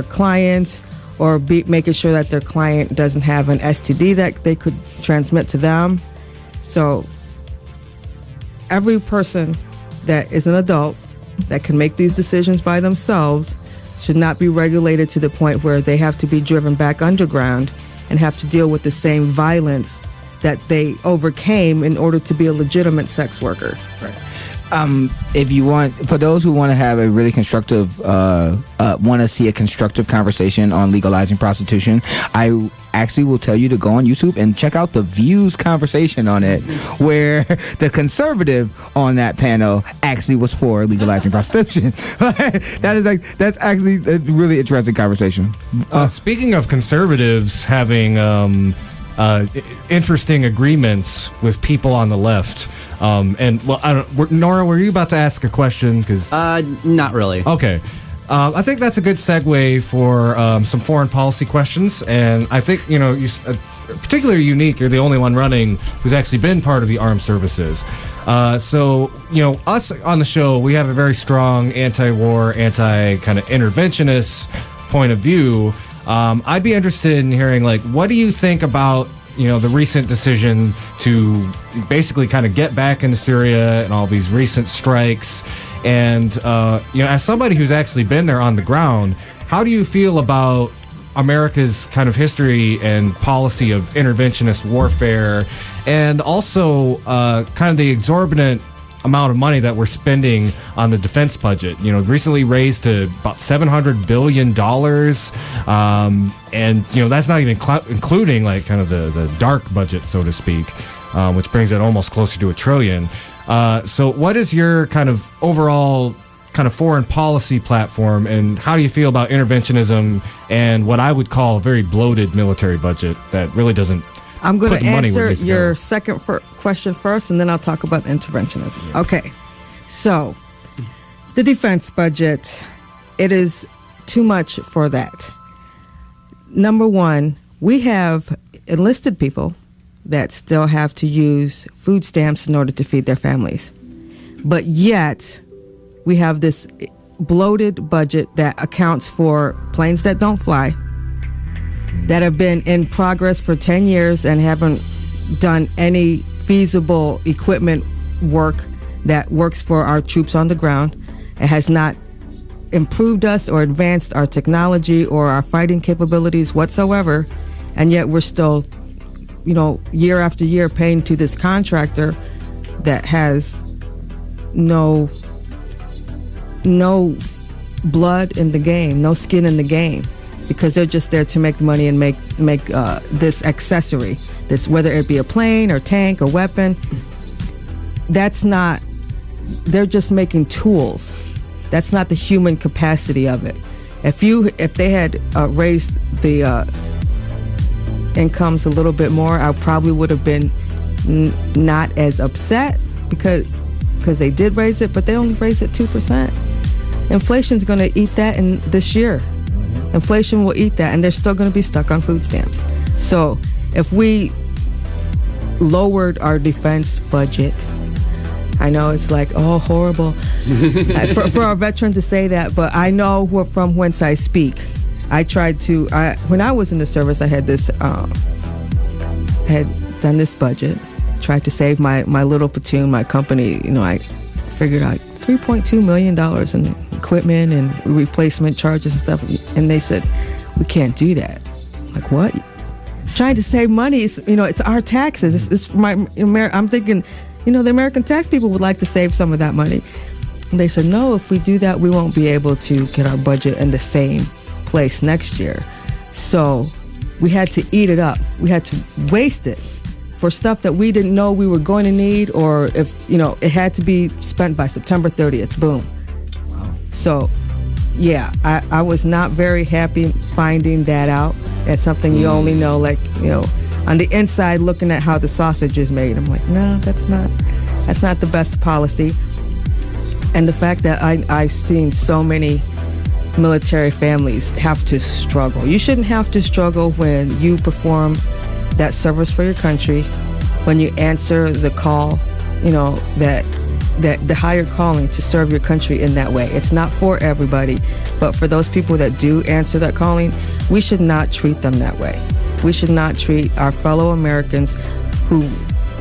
clients or making sure that their client doesn't have an STD that they could transmit to them. So every person that is an adult that can make these decisions by themselves should not be regulated to the point where they have to be driven back underground and have to deal with the same violence that they overcame in order to be a legitimate sex worker. Right. If you want, for those who want to have a really constructive, want to see a constructive conversation on legalizing prostitution, I actually will tell you to go on YouTube and check out the Views conversation on it, where the conservative on that panel actually was for legalizing prostitution. That's actually a really interesting conversation. Speaking of conservatives having interesting agreements with people on the left, Nora, were you about to ask a question? Not really. Okay. I think that's a good segue for some foreign policy questions, and I think you particularly unique. You're the only one running who's actually been part of the armed services. So, us on the show, we have a very strong anti-war, kind of interventionist point of view. I'd be interested in hearing, what do you think about, the recent decision to basically kind of get back into Syria and all these recent strikes? And, as somebody who's actually been there on the ground, how do you feel about America's kind of history and policy of interventionist warfare, and also kind of the exorbitant amount of money that we're spending on the defense budget? Recently raised to about $700 billion. And, that's not even including kind of the dark budget, so to speak, which brings it almost closer to $1 trillion. So what is your kind of overall kind of foreign policy platform, and how do you feel about interventionism and what I would call a very bloated military budget that really doesn't I'm going put to the money where it answer needs to your go? second question first, and then I'll talk about the interventionism. Yeah. Okay. So, the defense budget, it is too much for that. Number one, we have enlisted people that still have to use food stamps in order to feed their families. But yet, we have this bloated budget that accounts for planes that don't fly, that have been in progress for 10 years and haven't done any feasible equipment work that works for our troops on the ground. It has not improved us or advanced our technology or our fighting capabilities whatsoever, and yet we're still, year after year paying to this contractor that has no blood in the game, no skin in the game, because they're just there to make the money and make this accessory, this, whether it be a plane or tank or weapon. They're just making tools. That's not the human capacity of it. If they had raised the incomes a little bit more, I probably would have been not as upset because they did raise it, but they only raised it 2%. Inflation's going to eat that in this year. Inflation will eat that, and they're still going to be stuck on food stamps. So if we lowered our defense budget, I know it's horrible for our veteran to say that, but I know from whence I speak. When I was in the service, I had done this budget, tried to save my little platoon, my company. I figured out $3.2 million in equipment and replacement charges and stuff. And they said, we can't do that. I'm like, what? Trying to save money, it's our taxes. It's I'm thinking, the American tax people would like to save some of that money. And they said, no, if we do that, we won't be able to get our budget in the same place next year. So we had to eat it up. We had to waste it for stuff that we didn't know we were going to need, or if, it had to be spent by September 30th. Boom. Wow. So, yeah, I was not very happy finding that out. That's something you only know, on the inside, looking at how the sausage is made. I'm like, no, that's not the best policy. And the fact that I've seen so many military families have to struggle. You shouldn't have to struggle when you perform that service for your country, when you answer the call, that the higher calling to serve your country in that way. It's not for everybody, but for those people that do answer that calling, we should not treat them that way. We should not treat our fellow Americans who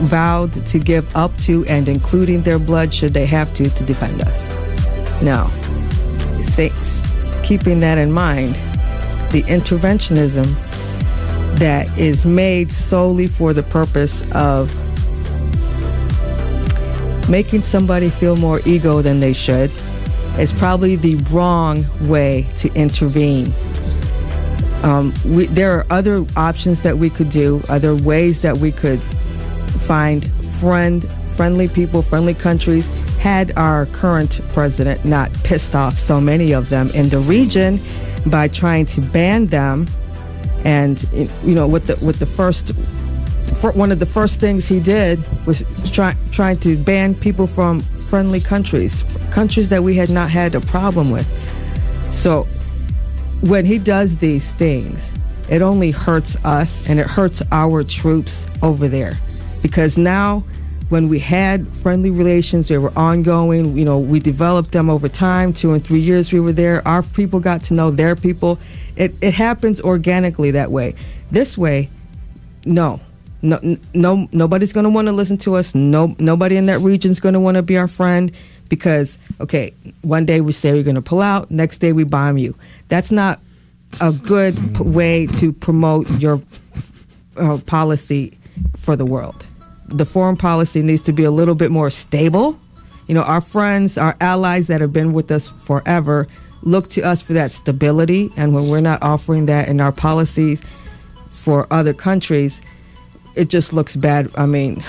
vowed to give up to and including their blood, should they have to defend us. Now, keeping that in mind, the interventionism that is made solely for the purpose of making somebody feel more ego than they should is probably the wrong way to intervene. There are other options that we could do, other ways that we could find friendly people, friendly countries, had our current president not pissed off so many of them in the region by trying to ban them. And with the first, one of the first things he did was trying to ban people from friendly countries that we had not had a problem with. So when he does these things, it only hurts us and it hurts our troops over there, because now when we had friendly relations, they were ongoing. You know, we developed them over time. 2 and 3 years we were there. Our people got to know their people. It happens organically that way. This way, no, nobody's going to want to listen to us. Nobody in that region is going to want to be our friend because, okay, one day we say we're going to pull out, next day we bomb you. That's not a good way to promote your policy for the world. The foreign policy needs to be a little bit more stable. You know, our friends, our allies that have been with us forever look to us for that stability. And when we're not offering that in our policies for other countries, it just looks bad. I mean,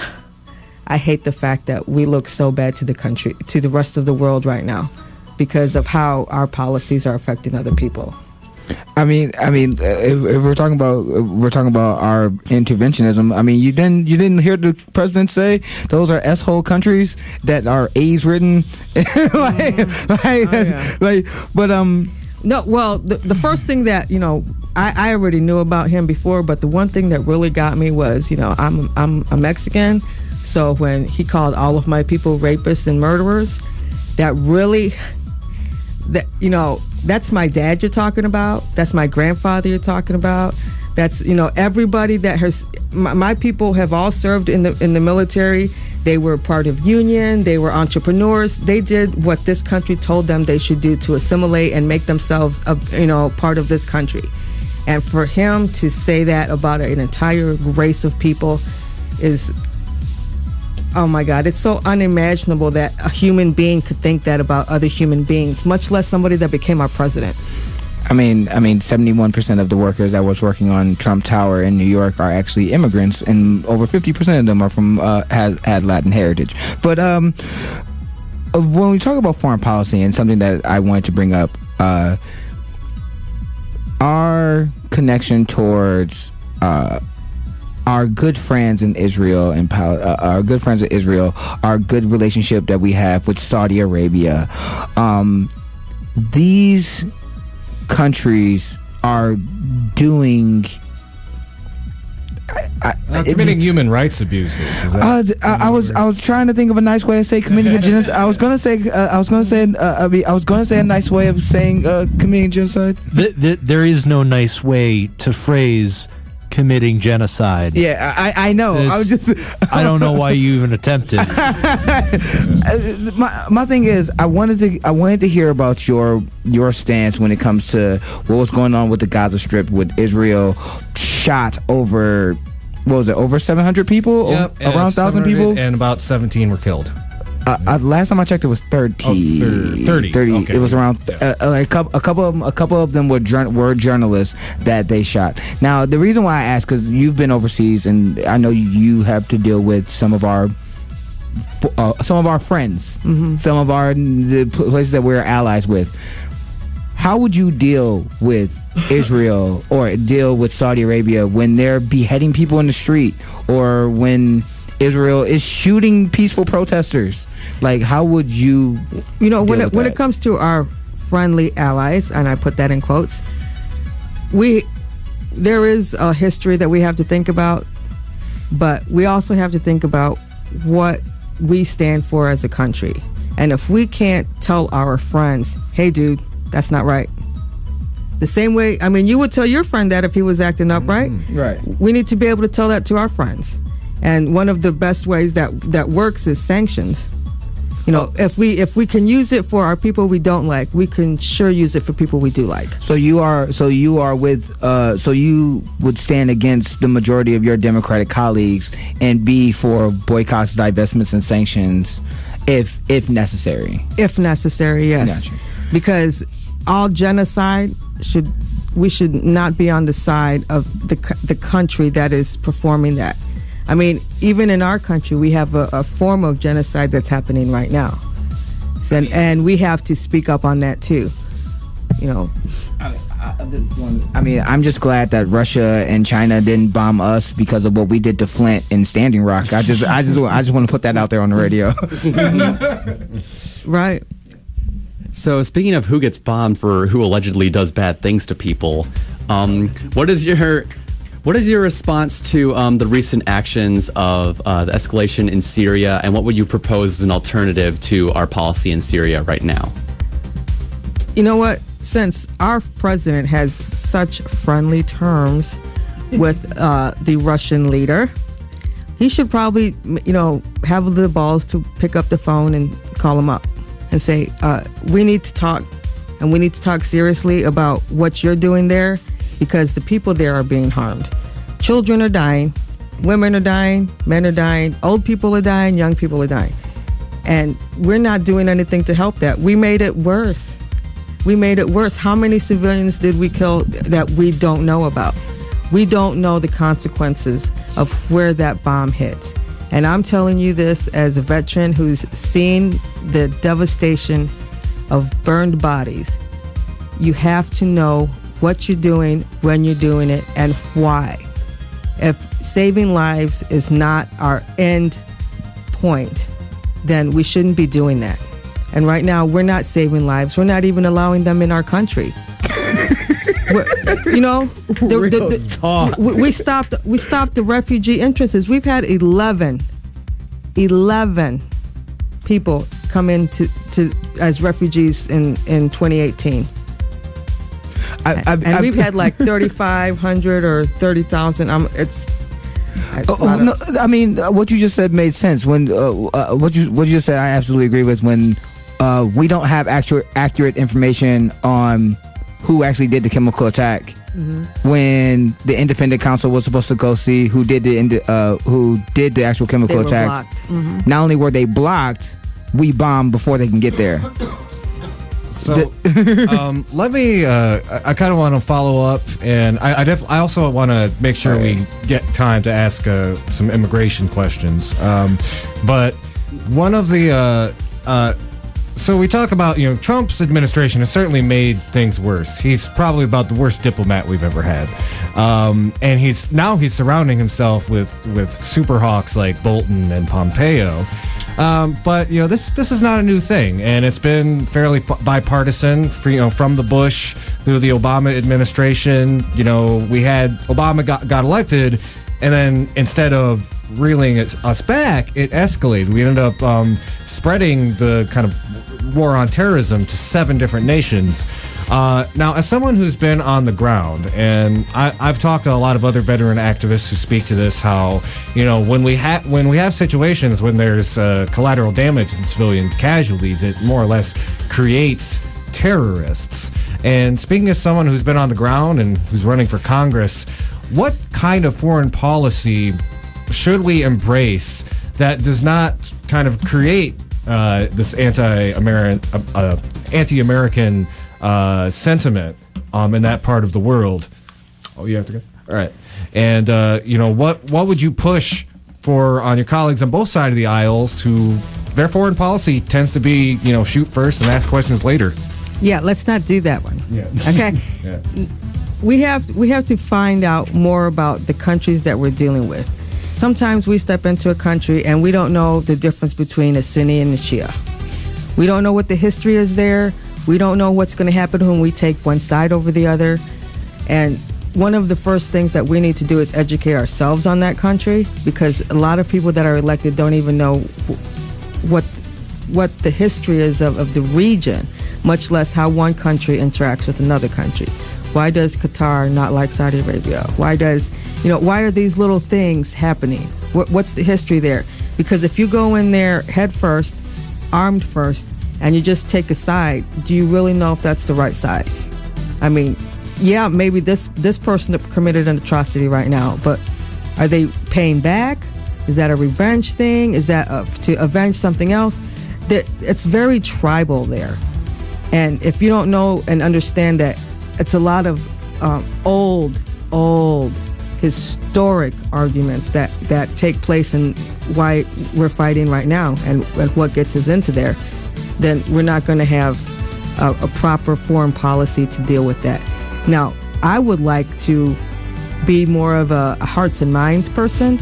I hate the fact that we look so bad to the country, to the rest of the world right now because of how our policies are affecting other people. I mean, if we're talking about our interventionism. I mean, you didn't hear the president say those are S-hole countries that are AIDS ridden, No, well, the first thing that I already knew about him before, but the one thing that really got me was I'm a Mexican, so when he called all of my people rapists and murderers, that really that's my dad you're talking about. That's my grandfather you're talking about. That's everybody that has my people have all served in the military. They were part of union. They were entrepreneurs. They did what this country told them they should do to assimilate and make themselves part of this country. And for him to say that about an entire race of people is, oh my God, it's so unimaginable that a human being could think that about other human beings, much less somebody that became our president. I mean, 71% of the workers that was working on Trump Tower in New York are actually immigrants, and over 50% of them are from had Latin heritage. But when we talk about foreign policy, and something that I wanted to bring up, our connection towards our good friends in Israel and our good friends in Israel, our good relationship that we have with Saudi Arabia, these countries are doing committing human rights abuses. Is that I was trying to think of a nice way to say committing a genocide. I was gonna say a nice way of saying committing genocide. There is no nice way to phrase committing genocide. Yeah, I know. I don't know why you even attempted. My thing is, I wanted to hear about your stance when it comes to what was going on with the Gaza Strip, with Israel shot over, what was it, over 700 people? Yep, around 1,000 people? And about 17 were killed. Last time I checked, it was 30. 30. Okay. It was around a couple of them were journalists that they shot. Now, the reason why I ask, because you've been overseas, and I know you have to deal with some of our friends, some of the places that we're allies with. How would you deal with Israel or deal with Saudi Arabia when they're beheading people in the street, or when Israel is shooting peaceful protesters? Like, how would you when it comes to our friendly allies, and I put that in quotes, there is a history that we have to think about, but we also have to think about what we stand for as a country. And if we can't tell our friends, hey dude, that's not right, the same way, I mean, you would tell your friend that if he was acting up, right? Right. We need to be able to tell that to our friends. And one of the best ways that works is sanctions. If we can use it for our people we don't like, we can sure use it for people we do like. So you would stand against the majority of your Democratic colleagues and be for boycotts, divestments, and sanctions if necessary. If necessary, yes. Gotcha. Because all genocide we should not be on the side of the country that is performing that. I mean, even in our country, we have a form of genocide that's happening right now. And we have to speak up on that too. I mean, I'm just glad that Russia and China didn't bomb us because of what we did to Flint and Standing Rock. I just want to put that out there on the radio. Right. So speaking of who gets bombed for who allegedly does bad things to people, what is your What is your response to the recent actions of the escalation in Syria, and what would you propose as an alternative to our policy in Syria right now? You know what? Since our president has such friendly terms with the Russian leader, he should probably, have the balls to pick up the phone and call him up and say, we need to talk, and we need to talk seriously about what you're doing there, because the people there are being harmed. Children are dying, women are dying, men are dying, old people are dying, young people are dying. And we're not doing anything to help that. We made it worse. How many civilians did we kill that we don't know about? We don't know the consequences of where that bomb hits. And I'm telling you this as a veteran who's seen the devastation of burned bodies. You have to know what you're doing, when you're doing it, and why. If saving lives is not our end point, then we shouldn't be doing that. And right now, we're not saving lives. We're not even allowing them in our country. We stopped the refugee entrances. We've had 11 people come in to as refugees in 2018. And we've had like 3,500 or 30,000. What you just said made sense. When what you just said, I absolutely agree with. When we don't have accurate information on who actually did the chemical attack. Mm-hmm. When the independent counsel was supposed to go see who did the actual chemical attack, mm-hmm. Not only were they blocked, we bombed before they can get there. So let me. I kind of want to follow up, and I also want to make sure we get time to ask some immigration questions. But one of the so we talk about Trump's administration has certainly made things worse. He's probably about the worst diplomat we've ever had, and he's surrounding himself with super hawks like Bolton and Pompeo. But this is not a new thing, and it's been fairly bipartisan. From the Bush through the Obama administration. We had Obama got elected, and then instead of reeling us back, it escalated. We ended up spreading the kind of war on terrorism to 7 different nations. Now, as someone who's been on the ground, and I've talked to a lot of other veteran activists who speak to this, how when we have situations when there's collateral damage and civilian casualties, it more or less creates terrorists. And speaking as someone who's been on the ground and who's running for Congress, what kind of foreign policy should we embrace that does not kind of create this anti-American sentiment in that part of the world? Oh, you have to go? All right. And, what would you push for on your colleagues on both sides of the aisles who their foreign policy tends to be, shoot first and ask questions later? Yeah, let's not do that one. Yeah. Okay? Yeah. We have to find out more about the countries that we're dealing with. Sometimes we step into a country and we don't know the difference between a Sunni and a Shia. We don't know what the history is there. We don't know what's going to happen when we take one side over the other. And one of the first things that we need to do is educate ourselves on that country, because a lot of people that are elected don't even know what the history is of the region, much less how one country interacts with another country. Why does Qatar not like Saudi Arabia? Why are these little things happening? What's the history there? Because if you go in there head first, armed first, and you just take a side, do you really know if that's the right side? I mean, yeah, maybe this person committed an atrocity right now, but are they paying back? Is that a revenge thing? Is that to avenge something else? It's very tribal there. And if you don't know and understand that it's a lot of old historic arguments that take place and why we're fighting right now and what gets us into there, then we're not going to have a proper foreign policy to deal with that. Now, I would like to be more of a hearts and minds person.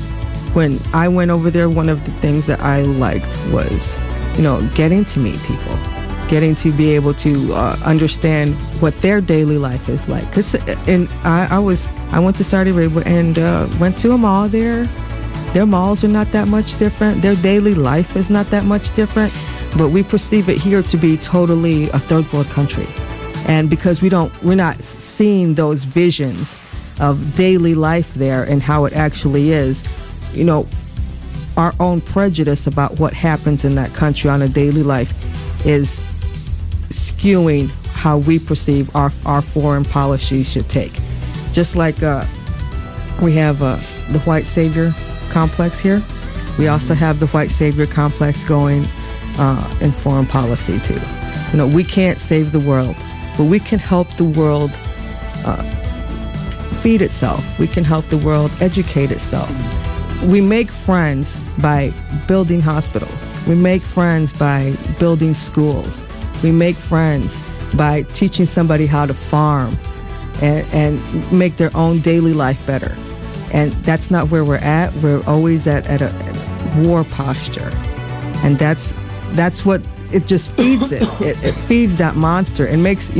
When I went over there, one of the things that I liked was, getting to meet people, getting to be able to understand what their daily life is like. I went to Saudi Arabia and went to a mall there. Their malls are not that much different. Their daily life is not that much different, but we perceive it here to be totally a third world country. And because we're not seeing those visions of daily life there and how it actually is, our own prejudice about what happens in that country on a daily life is skewing how we perceive our foreign policy should take. Just like we have the white savior complex here, we also have the white savior complex going in foreign policy too. We can't save the world, but we can help the world feed itself. We can help the world educate itself. We make friends by building hospitals. We make friends by building schools. We make friends by teaching somebody how to farm and make their own daily life better. And that's not where we're at. We're always at a war posture. And that's what, it just feeds it. It feeds that monster. It makes,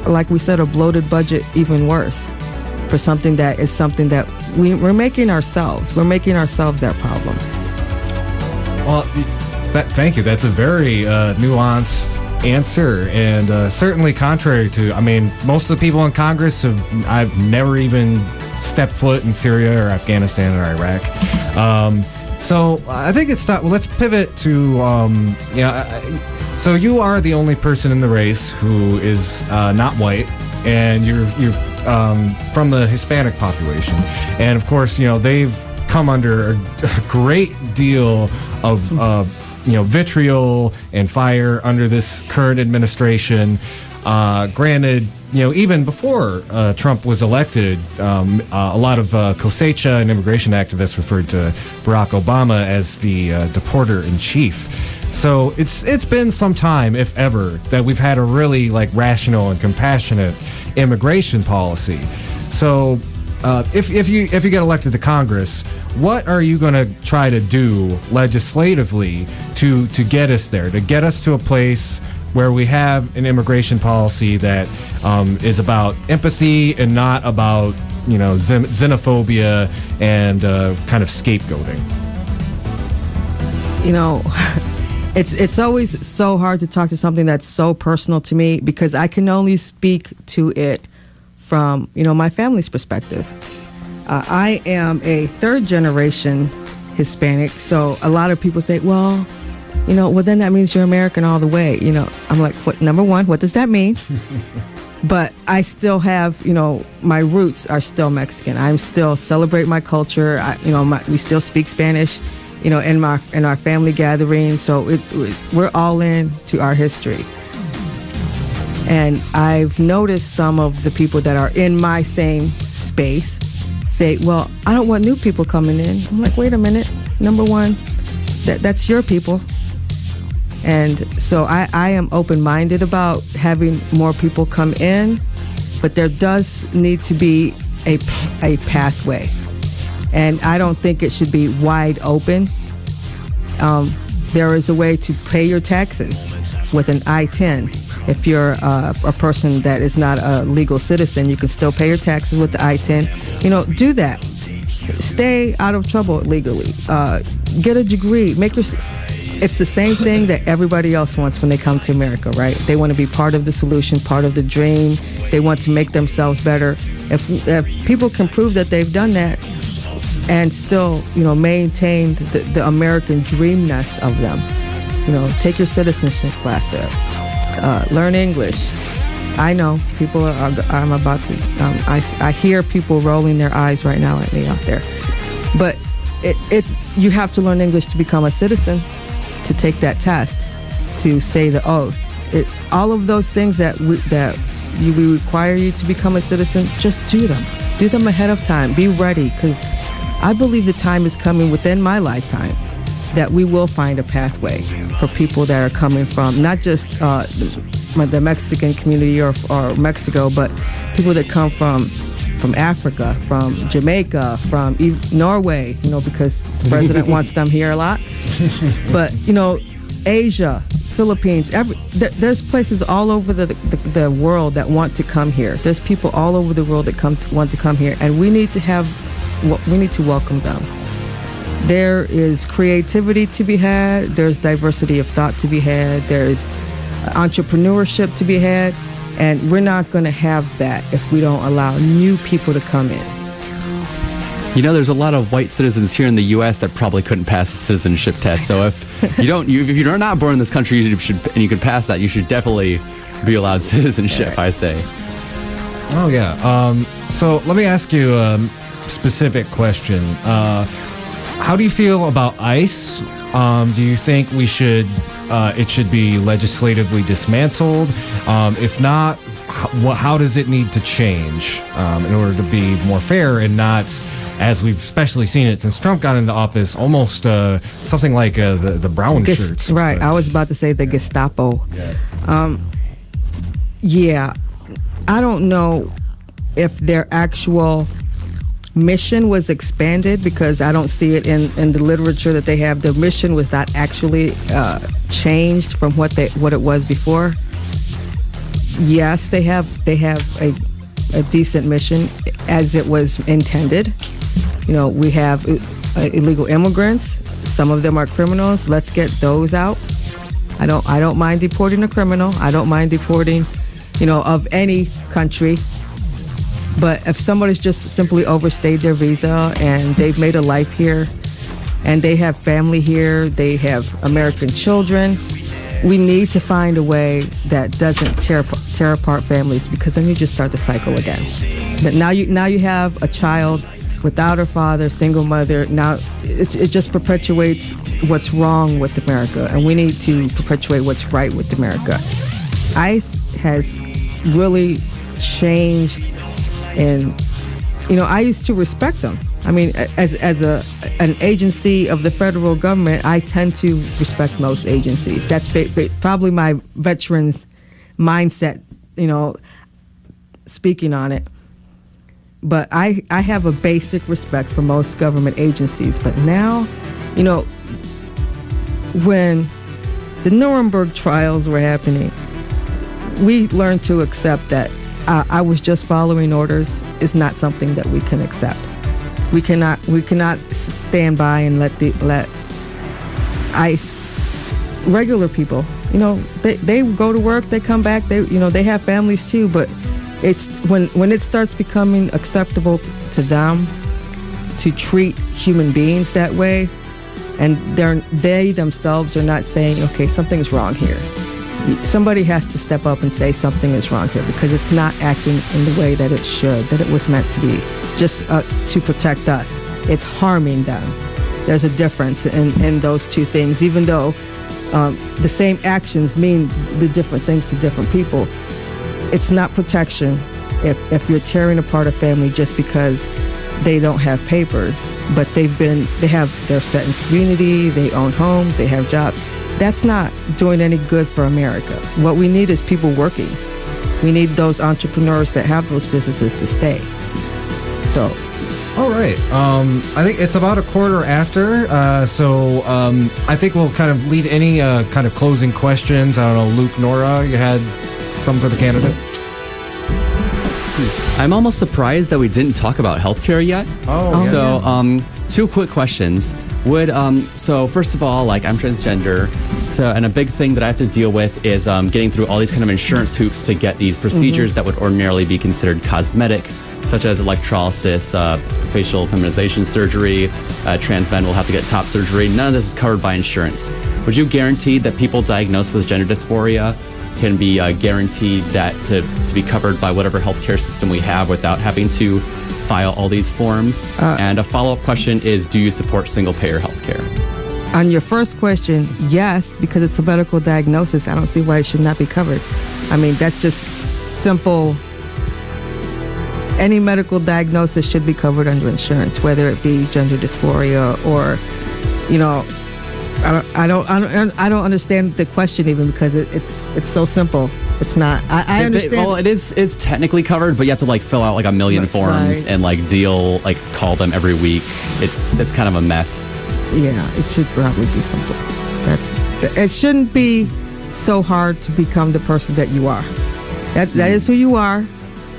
like we said, a bloated budget even worse for something that we're making ourselves. We're making ourselves that problem. Well, thank you. That's a very nuanced answer, and certainly contrary to, most of the people in Congress I've never even stepped foot in Syria or Afghanistan or Iraq. So I think it's time. Well, let's pivot to, so you are the only person in the race who is not white, and you're from the Hispanic population. And of course, they've come under a great deal of, vitriol and fire under this current administration. Granted, even before Trump was elected, a lot of Cesta and immigration activists referred to Barack Obama as the deporter-in-chief. So it's been some time, if ever, that we've had a really rational and compassionate immigration policy. So if you get elected to Congress, what are you going to try to do legislatively to get us there, to get us to a place where we have an immigration policy that is about empathy and not about xenophobia and kind of scapegoating? It's always so hard to talk to something that's so personal to me, because I can only speak to it from my family's perspective. I am a third generation Hispanic, so a lot of people say, well, then that means you're American all the way. I'm like, what? Number one, what does that mean? But I still have, my roots are still Mexican. I still celebrate my culture. We still speak Spanish, in our family gatherings. So we're all in to our history. And I've noticed some of the people that are in my same space say, well, I don't want new people coming in. I'm like, wait a minute. Number one, that's your people. And so I am open-minded about having more people come in, but there does need to be a pathway. And I don't think it should be wide open. There is a way to pay your taxes with an I-10. If you're a person that is not a legal citizen, you can still pay your taxes with the I-10. Do that. Stay out of trouble legally. Get a degree. It's the same thing that everybody else wants when they come to America, right? They want to be part of the solution, part of the dream. They want to make themselves better. If people can prove that they've done that and still, maintain the American dreamness of them, take your citizenship class there. Learn English. I know people I'm about to. I hear people rolling their eyes right now at me out there, but you have to learn English to become a citizen, to take that test, to say the oath. All of those things that we require you to become a citizen, just do them. Do them ahead of time. Be ready, because I believe the time is coming within my lifetime that we will find a pathway for people that are coming from not just the Mexican community or Mexico, but people that come from Africa, from Jamaica, from Norway, because the president wants them here a lot. But, Asia, Philippines. There's places all over the world that want to come here. There's people all over the world that want to come here, and we need to welcome them. There is creativity to be had. There's diversity of thought to be had. There's entrepreneurship to be had, and we're not going to have that if we don't allow new people to come in. You know, there's a lot of white citizens here in the U.S. that probably couldn't pass the citizenship test. So if you're not born in this country, and you could pass that, you should definitely be allowed citizenship. I say. Oh yeah. So let me ask you a specific question. How do you feel about ICE? Do you think it should be legislatively dismantled? If not, how does it need to change in order to be more fair and not, as we've especially seen it since Trump got into office, almost something like the brown shirts? Right. I was about to say the Gestapo. Yeah. I don't know if their actual mission was expanded, because I don't see it in the literature that they have. The mission was not actually changed from what it was before. Yes, they have a decent mission as it was intended. You know, we have illegal immigrants. Some of them are criminals. Let's get those out. I don't mind deporting a criminal. I don't mind deporting, of any country. But if somebody's just simply overstayed their visa and they've made a life here and they have family here, they have American children, we need to find a way that doesn't tear apart families, because then you just start the cycle again. But now you have a child without her father, single mother. Now it just perpetuates what's wrong with America, and we need to perpetuate what's right with America. ICE has really changed. And, I used to respect them. I mean, as an agency of the federal government, I tend to respect most agencies. That's probably my veterans mindset, speaking on it. But I have a basic respect for most government agencies. But now, when the Nuremberg trials were happening, we learned to accept that I was just following orders is not something that we can accept. We cannot stand by and let ICE, regular people, they go to work, they come back, they have families too, but it's when it starts becoming acceptable to them to treat human beings that way, and they themselves are not saying, okay, something's wrong here. Somebody has to step up and say something is wrong here, because it's not acting in the way that it should, that it was meant to be, just to protect us. It's harming them. There's a difference in those two things, even though the same actions mean the different things to different people. It's not protection if you're tearing apart a family just because they don't have papers, but they're set in community, they own homes, they have jobs. That's not doing any good for America. What we need is people working. We need those entrepreneurs that have those businesses to stay. So. All right. I think it's about a quarter after. So I think we'll kind of lead any kind of closing questions. I don't know, Luke, Nora, you had some for the candidate? I'm almost surprised that we didn't talk about healthcare yet. So, two quick questions. So first of all, I'm transgender, and a big thing that I have to deal with is getting through all these kind of insurance hoops to get these procedures that would ordinarily be considered cosmetic, such as electrolysis, facial feminization surgery. Trans men will have to get top surgery. None of this is covered by insurance. Would you guarantee that people diagnosed with gender dysphoria can be guaranteed that to be covered by whatever healthcare system we have without having to file all these forms? And a follow-up question is, do you support single-payer healthcare? On your first question, yes, because it's a medical diagnosis. I don't see why it should not be covered. I mean, that's just simple. Any medical diagnosis should be covered under insurance, whether it be gender dysphoria or, I don't understand the question even, because it's so simple. It's not. I understand. Well, it's technically covered, but you have to fill out a million forms and call them every week. It's kind of a mess. Yeah, it should probably be simple. It shouldn't be so hard to become the person that you are. That is who you are,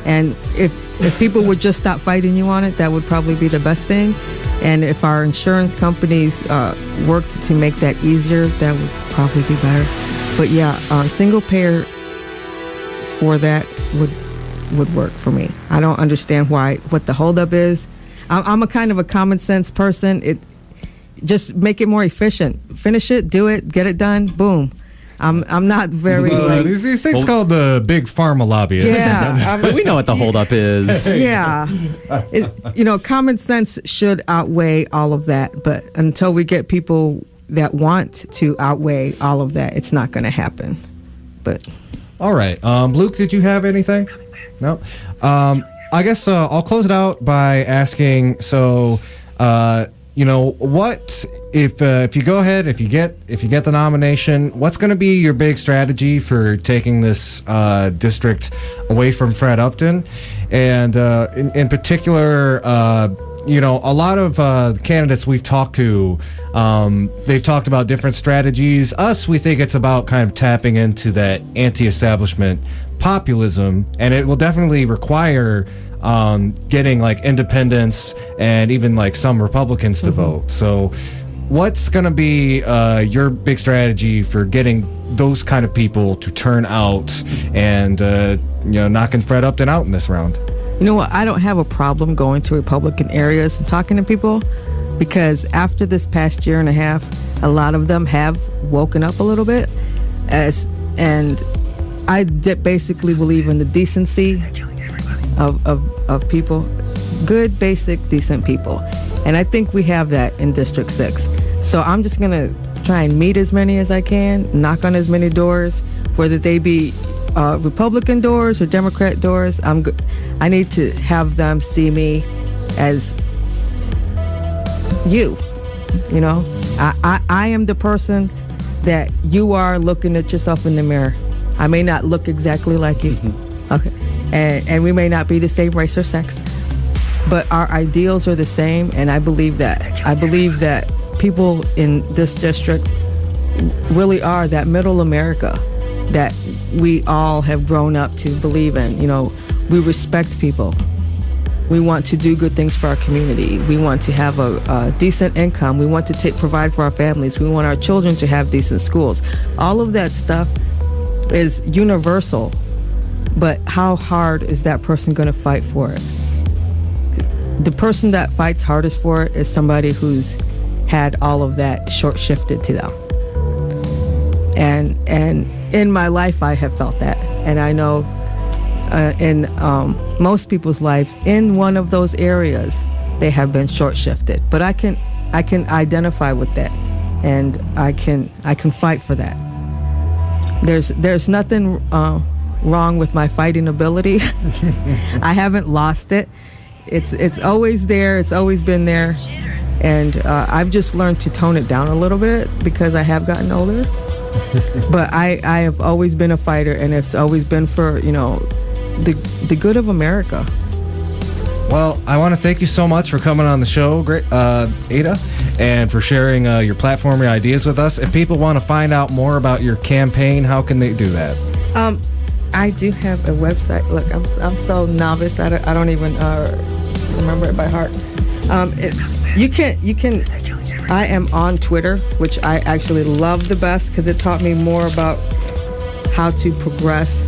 and if people would just stop fighting you on it, that would probably be the best thing. And if our insurance companies worked to make that easier, that would probably be better. But yeah, single payer for that would work for me. I don't understand what the holdup is. I'm a kind of a common sense person. Just make it more efficient. Finish it, do it, get it done, boom. I'm not very. These things called the big pharma lobbyists. Yeah, we know what the holdup is. Yeah, common sense should outweigh all of that. But until we get people that want to outweigh all of that, it's not going to happen. But all right, Luke, did you have anything? No. I guess I'll close it out by asking. So. What if you go ahead, if you get the nomination, what's going to be your big strategy for taking this district away from Fred Upton? And in particular, a lot of candidates we've talked to, they've talked about different strategies. We think it's about kind of tapping into that anti-establishment populism, and it will definitely require getting like independents and even like some Republicans to vote. So what's going to be your big strategy for getting those kind of people to turn out and knocking Fred Upton out in this round? You know what? I don't have a problem going to Republican areas and talking to people, because after this past year and a half, a lot of them have woken up a little bit, and I basically believe in the decency of people, good, basic, decent people. And I think we have that in District 6. So I'm just going to try and meet as many as I can, knock on as many doors, whether they be Republican doors or Democrat doors. I need to have them see me as you. I am the person that you are looking at yourself in the mirror. I may not look exactly like you. Okay. And we may not be the same race or sex, but our ideals are the same, and I believe that. I believe that people in this district really are that middle America that we all have grown up to believe in. We respect people. We want to do good things for our community. We want to have a decent income. We want to provide for our families. We want our children to have decent schools. All of that stuff is universal. But how hard is that person going to fight for it? The person that fights hardest for it is somebody who's had all of that short-shifted to them. And in my life, I have felt that. And I know in most people's lives, in one of those areas, they have been short-shifted. But I can identify with that, and I can fight for that. There's nothing wrong with my fighting ability. I haven't lost it. It's always there. It's always been there. And I've just learned to tone it down a little bit because I have gotten older. But I have always been a fighter, and it's always been for, the good of America. Well, I want to thank you so much for coming on the show, Ada, and for sharing your platform, your ideas with us. If people want to find out more about your campaign, how can they do that? I do have a website. Look, I'm so novice. I don't even remember it by heart. You can. I am on Twitter, which I actually love the best because it taught me more about how to progress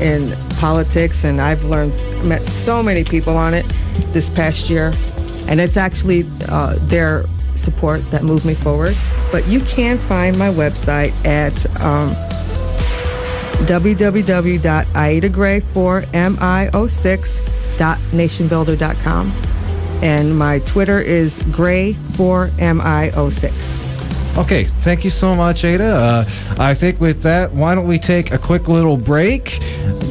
in politics, and I've met so many people on it this past year, and it's actually their support that moved me forward. But you can find my website at www.aidagray4mio6.nationbuilder.com, and my Twitter is gray4mio6. Okay, thank you so much, Ada. I think with that, why don't we take a quick little break?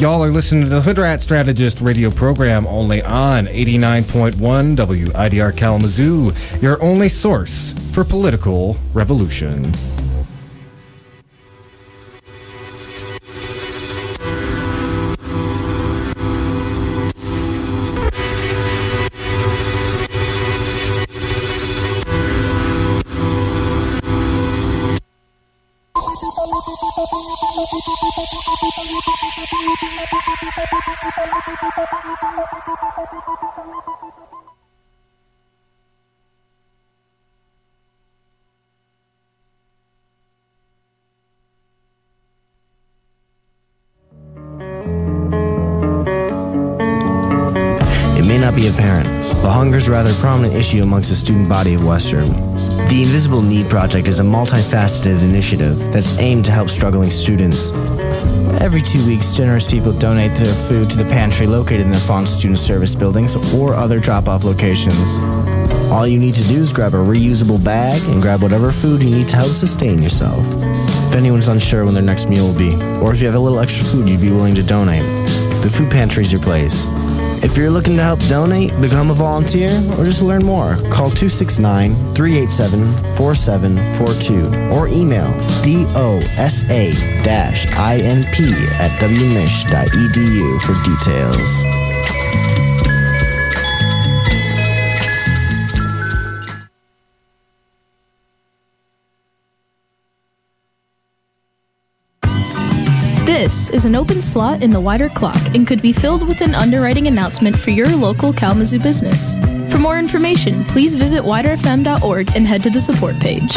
Y'all are listening to the Hoodrat Strategist radio program only on 89.1 WIDR Kalamazoo, your only source for political revolution. not be apparent, but hunger is a rather prominent issue amongst the student body of Western. The Invisible Need Project is a multifaceted initiative that's aimed to help struggling students. Every 2 weeks, generous people donate their food to the pantry located in the Fawn Student Service buildings or other drop-off locations. All you need to do is grab a reusable bag and grab whatever food you need to help sustain yourself. If anyone's unsure when their next meal will be, or if you have a little extra food you'd be willing to donate, the food pantry is your place. If you're looking to help donate, become a volunteer, or just learn more, call 269-387-4742 or email dosa-inp@wmich.edu for details. This is an open slot in the wider clock and could be filled with an underwriting announcement for your local Kalamazoo business. For more information, please visit widerfm.org and head to the support page.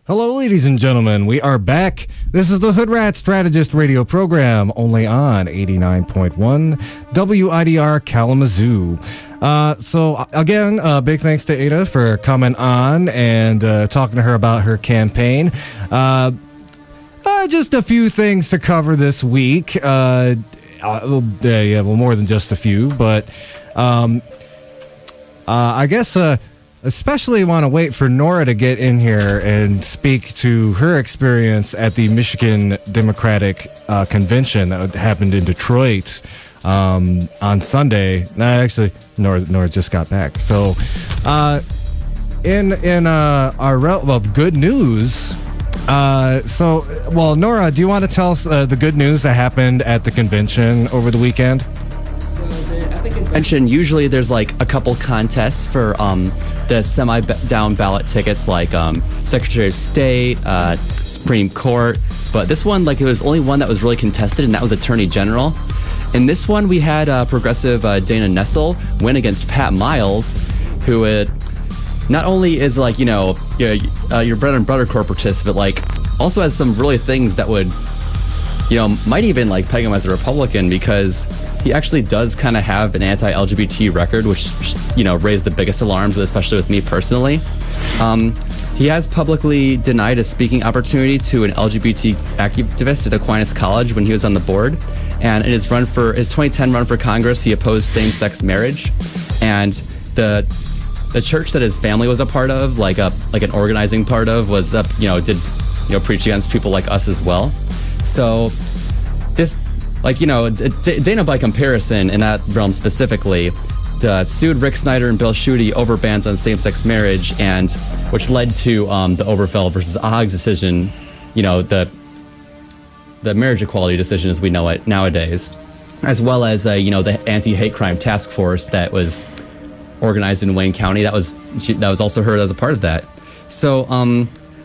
Hello, ladies and gentlemen. We are back. This is the Hoodrat Strategist radio program, only on 89.1 WIDR Kalamazoo. So, again, big thanks to Ada for coming on and talking to her about her campaign. Just a few things to cover this week. More than just a few, but I guess... especially want to wait for Nora to get in here and speak to her experience at the Michigan Democratic Convention that happened in Detroit on Sunday. Actually, Nora just got back. So, in our realm of good news, Nora, do you want to tell us the good news that happened at the convention over the weekend? Convention, usually there's like a couple contests for the semi-down ballot tickets, like Secretary of State, Supreme Court. But this one, it was only one that was really contested, and that was Attorney General. In this one, we had progressive Dana Nessel win against Pat Miles, who not only is your bread and butter corporatist, but also has some really things that would, might even peg him as a Republican, because he actually does kind of have an anti-LGBT record, which, raised the biggest alarms, especially with me personally. He has publicly denied a speaking opportunity to an LGBT activist at Aquinas College when he was on the board. And in his 2010 run for Congress, he opposed same-sex marriage. And the church that his family was a part of, like an organizing part of, was did preach against people like us as well. So this, Dana, by comparison, in that realm specifically, sued Rick Snyder and Bill Schuette over bans on same-sex marriage, and which led to the Oberfeld versus Oggs decision, the marriage equality decision as we know it nowadays, as well as the anti-hate crime task force that was organized in Wayne County. That was also her as a part of that. So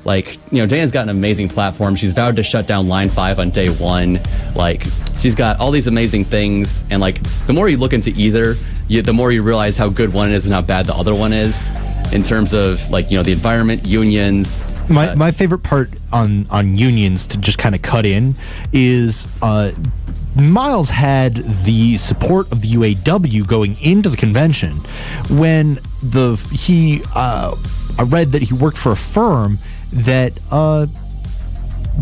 Like, Dana's got an amazing platform. She's vowed to shut down Line 5 on day one. Like, she's got all these amazing things. And, like, the more you look into either, the more you realize how good one is and how bad the other one is in terms of, like, the environment, unions. My favorite part on unions, to just kind of cut in, is Miles had the support of the UAW going into the convention when I read that he worked for a firm that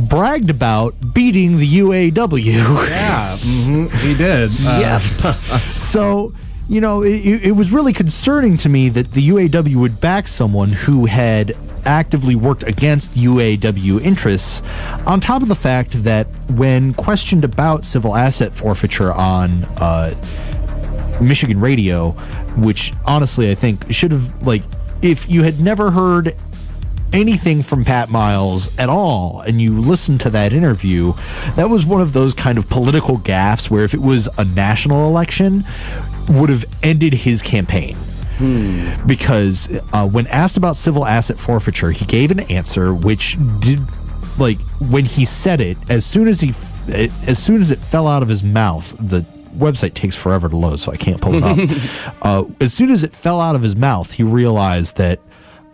bragged about beating the UAW. Yeah, he did. Yeah. So, it was really concerning to me that the UAW would back someone who had actively worked against UAW interests, on top of the fact that when questioned about civil asset forfeiture on Michigan radio, which honestly I think should have, like, if you had never heard anything from Pat Miles at all and you listened to that interview, that was one of those kind of political gaffes where if it was a national election, would have ended his campaign. Because when asked about civil asset forfeiture, he gave an answer which did, like, when he said it, as soon as it fell out of his mouth, the website takes forever to load, so I can't pull it up. As soon as it fell out of his mouth, he realized that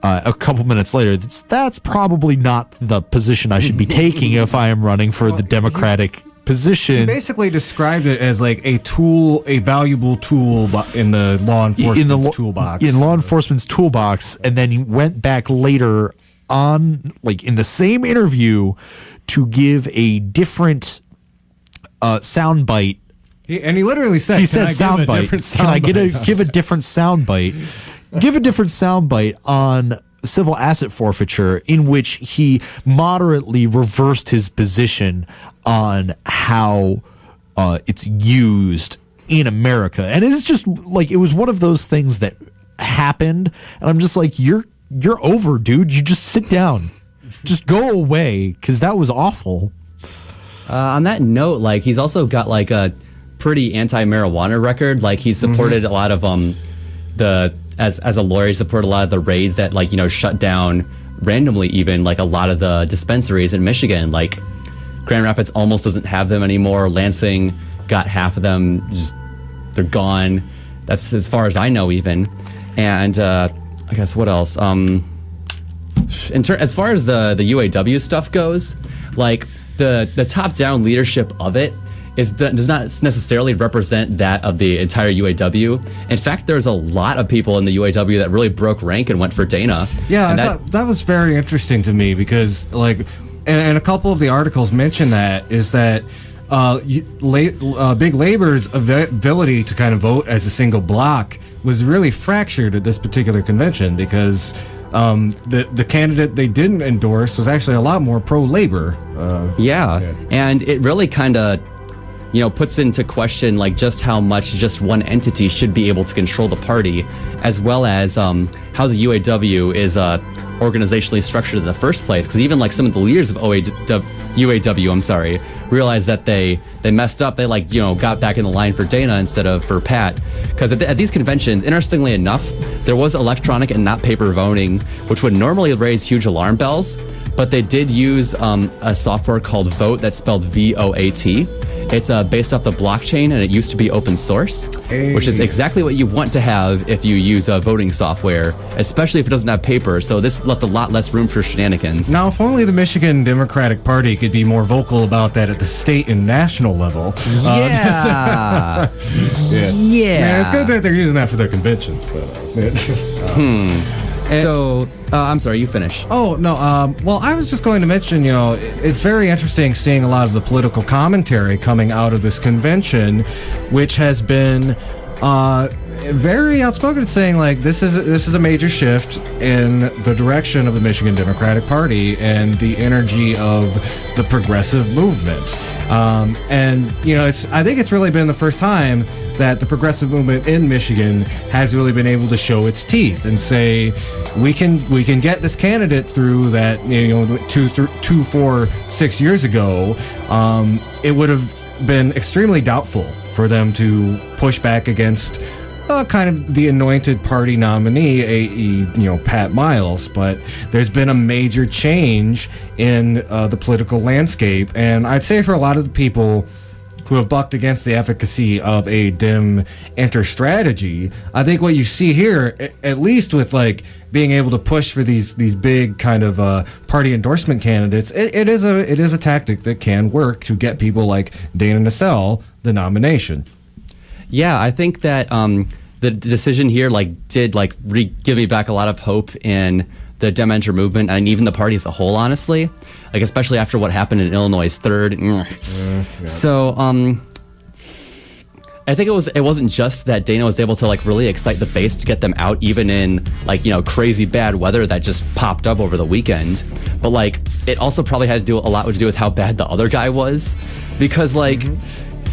a couple minutes later, that's probably not the position I should be taking if I am running for the Democratic position. He basically described it as like a valuable tool in the law enforcement's toolbox. In law enforcement's toolbox, and then he went back later on, like in the same interview, to give a different soundbite. And he literally said, "He said soundbite. Can I give a different soundbite? Give a different soundbite on civil asset forfeiture," in which he moderately reversed his position on how it's used in America. And it's just like, it was one of those things that happened, and I'm just like, you're over, dude. You just sit down. Just go away, because that was awful. On that note, like, he's also got like a pretty anti-marijuana record. Like, he supported a lot of as a lawyer, he supported a lot of the raids that, like, shut down randomly even, like, a lot of the dispensaries in Michigan. Like, Grand Rapids almost doesn't have them anymore. Lansing got half of them. They're gone. That's as far as I know even. And I guess what else? As far as the UAW stuff goes, like, the top-down leadership of it does not necessarily represent that of the entire UAW. In fact, there's a lot of people in the UAW that really broke rank and went for Dana. Yeah, I thought that was very interesting to me, because, like, and a couple of the articles mention that, is that Big Labor's ability to kind of vote as a single block was really fractured at this particular convention, because the candidate they didn't endorse was actually a lot more pro-labor. And it really kind of puts into question, like, just how much just one entity should be able to control the party, as well as how the UAW is organizationally structured in the first place. Because even, like, some of the leaders of UAW, realized that they messed up. They, like, got back in the line for Dana instead of for Pat. Because at these conventions, interestingly enough, there was electronic and not paper voting, which would normally raise huge alarm bells. But they did use a software called Vote, that's spelled VOAT. It's based off the blockchain, and it used to be open source, which is exactly what you want to have if you use voting software, especially if it doesn't have paper. So this left a lot less room for shenanigans. Now, if only the Michigan Democratic Party could be more vocal about that at the state and national level. Yeah. Man, it's good that they're using that for their conventions. So, I'm sorry, you finish. Oh, no. Well, I was just going to mention, it's very interesting seeing a lot of the political commentary coming out of this convention, which has been very outspoken, saying, like, this is a major shift in the direction of the Michigan Democratic Party and the energy of the progressive movement. And, I think it's really been the first time that the progressive movement in Michigan has really been able to show its teeth and say, we can get this candidate through that, 6 years ago. It would have been extremely doubtful for them to push back against kind of the anointed party nominee, Pat Miles. But there's been a major change in the political landscape, and I'd say for a lot of the people who have bucked against the efficacy of a Dem enter strategy, I think what you see here, at least with like being able to push for these big kind of party endorsement candidates, it is a tactic that can work to get people like Dana Nessel the nomination. Yeah, I think that the decision here did give me back a lot of hope in the Dem enter movement and even the party as a whole, honestly, especially after what happened in Illinois' 3rd. Yeah. So I think it wasn't just that Dana was able to really excite the base to get them out even in crazy bad weather that just popped up over the weekend, but it also probably had to do a lot to do with how bad the other guy was, because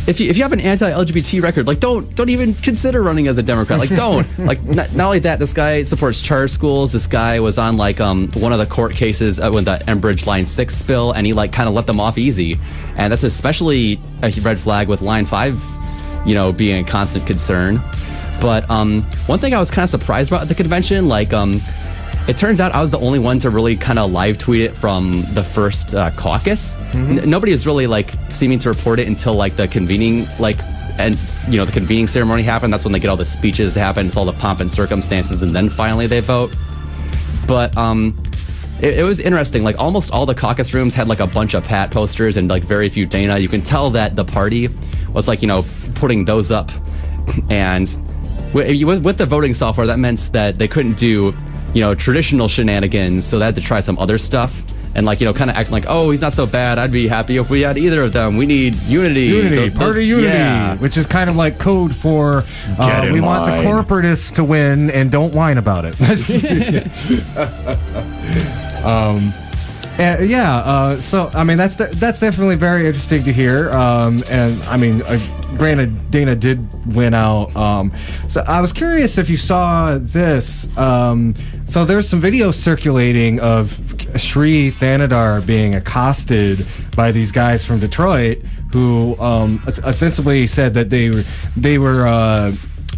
If you have an anti-LGBT record, don't even consider running as a Democrat. Don't. Not only that, this guy supports charter schools. This guy was on one of the court cases with the Enbridge Line 6 spill, and he kind of let them off easy. And that's especially a red flag with Line 5, being a constant concern. But one thing I was kind of surprised about at the convention, it turns out I was the only one to really kind of live tweet it from the first caucus. Nobody is really seeming to report it until the convening the convening ceremony happened. That's when they get all the speeches to happen. It's all the pomp and circumstances, and then finally they vote. But it was interesting. Almost all the caucus rooms had a bunch of Pat posters and very few Dana. You can tell that the party was putting those up, and with the voting software, that meant that they couldn't do traditional shenanigans, so they had to try some other stuff and kind of acting oh, he's not so bad. I'd be happy if we had either of them. We need unity. Party unity, which is kind of code for we want the corporatists to win and don't whine about it. So I mean that's definitely very interesting to hear. And I mean, granted, Dana did win out. So I was curious if you saw this. So there's some videos circulating of Shri Thanadar being accosted by these guys from Detroit who ostensibly said that they were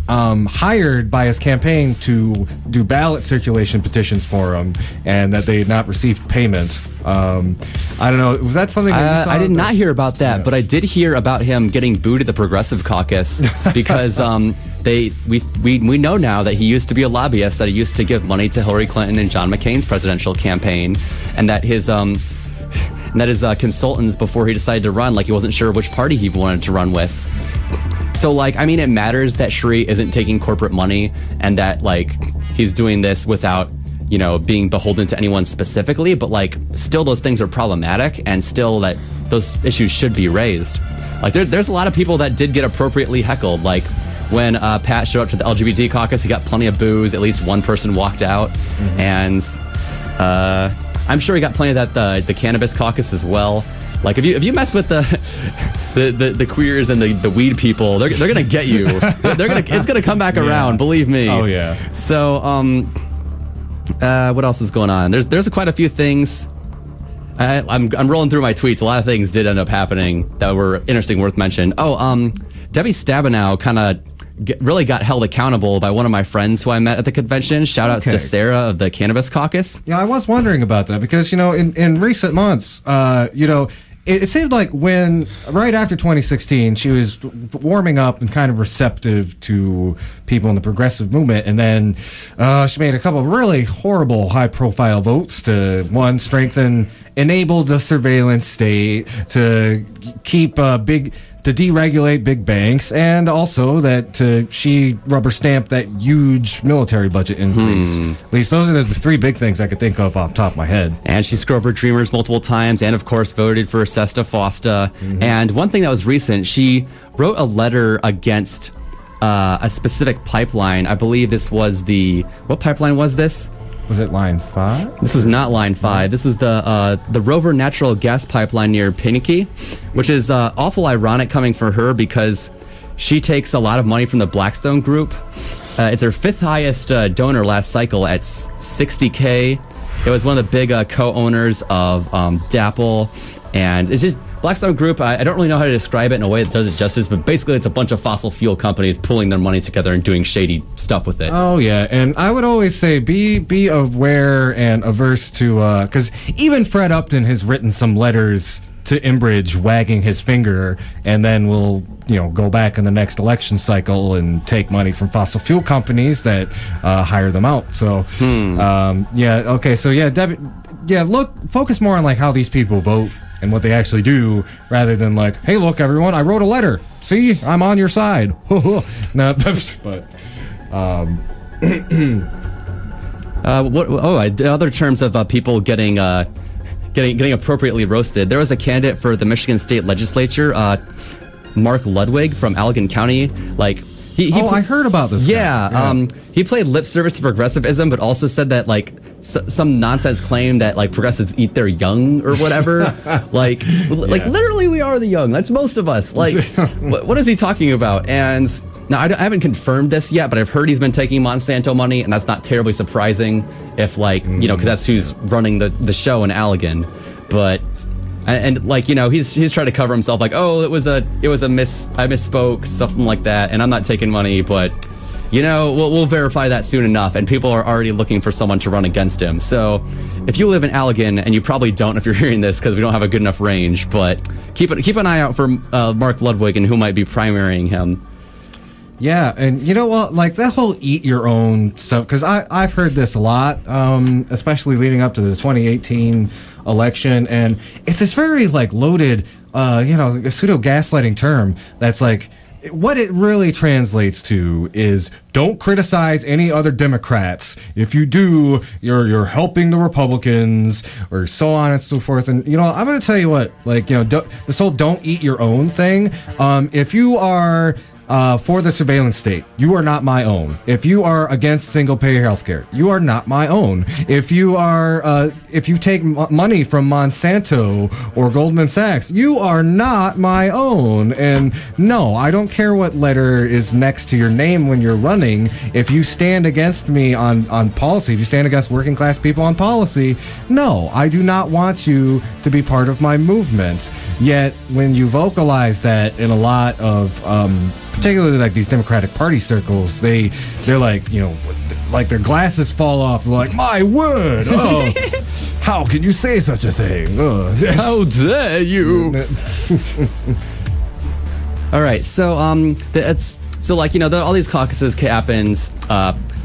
hired by his campaign to do ballot circulation petitions for him, and that they had not received payment. I don't know. Was that something that you saw? I did not hear about that, but I did hear about him getting booed at the Progressive Caucus because we know now that he used to be a lobbyist, that he used to give money to Hillary Clinton and John McCain's presidential campaign, and that his consultants, before he decided to run, he wasn't sure which party he wanted to run with. So, I mean, it matters that Shri isn't taking corporate money and that, he's doing this without, being beholden to anyone specifically, but, still those things are problematic, and still that those issues should be raised. There's a lot of people that did get appropriately heckled. When Pat showed up to the LGBT caucus, he got plenty of boos. At least one person walked out. And I'm sure he got plenty of that the cannabis caucus as well. If you mess with the queers and the weed people, they're gonna get you. It's gonna come back around. Believe me. Oh yeah. So what else is going on? There's quite a few things. I'm rolling through my tweets. A lot of things did end up happening that were interesting, worth mentioning. Debbie Stabenow kind of really got held accountable by one of my friends who I met at the convention. Shout outs to Sarah of the Cannabis Caucus. Yeah, I was wondering about that because, in recent months, it seemed like when, right after 2016, she was warming up and kind of receptive to people in the progressive movement. And then she made a couple of really horrible high-profile votes to, one, enable the surveillance state, to keep to deregulate big banks, and also that she rubber-stamped that huge military budget increase. At least those are the three big things I could think of off the top of my head. And she screwed over Dreamers multiple times, and of course voted for Cesta Fausta. And one thing that was recent, she wrote a letter against a specific pipeline. I believe this was what pipeline was this? Was it Line 5? This was not Line 5. This was the Rover natural gas pipeline near Pinnaky, which is awful ironic coming from her because she takes a lot of money from the Blackstone Group. It's her fifth highest donor last cycle at $60K. It was one of the big co-owners of DAPL, and it's just Blackstone Group, I don't really know how to describe it in a way that does it justice, but basically it's a bunch of fossil fuel companies pulling their money together and doing shady stuff with it. Oh, yeah. And I would always say be aware and averse to, because even Fred Upton has written some letters to Enbridge wagging his finger, and then we'll go back in the next election cycle and take money from fossil fuel companies that hire them out. So focus more on like how these people vote and what they actually do, rather than like, hey, look, everyone, I wrote a letter, see, I'm on your side. Other terms of people getting appropriately roasted. There was a candidate for the Michigan State Legislature, Mark Ludwig from Allegan County. Like I heard about this. Yeah, he played lip service to progressivism, but also said that like some nonsense claim that like progressives eat their young or whatever. Literally, we are the young. That's most of us. Like, what is he talking about? And now I haven't confirmed this yet, but I've heard he's been taking Monsanto money, and that's not terribly surprising if because that's who's running the show in Allegan. But he's trying to cover himself like, oh, I misspoke, something like that, and I'm not taking money, but we'll verify that soon enough, and people are already looking for someone to run against him. So if you live in Allegan, and you probably don't if you're hearing this because we don't have a good enough range, but keep an eye out for Mark Ludwig and who might be primarying him. Yeah, and you know what, like that whole eat your own stuff, because I've heard this a lot, especially leading up to the 2018 election, and it's this very like loaded, pseudo gaslighting term that's like, what it really translates to is don't criticize any other Democrats. If you do, you're helping the Republicans, or so on and so forth. And I'm going to tell you what, this whole don't eat your own thing. If you are for the surveillance state, you are not my own. If you are against single-payer healthcare, you are not my own. If you are, if you take money from Monsanto or Goldman Sachs, you are not my own. And no, I don't care what letter is next to your name when you're running. If you stand against me on policy, if you stand against working-class people on policy, no, I do not want you to be part of my movement. Yet, when you vocalize that in a lot of particularly like these Democratic Party circles, they're like, like their glasses fall off. They're like, my word! Oh, how can you say such a thing? How dare you? All right, so all these caucuses happens.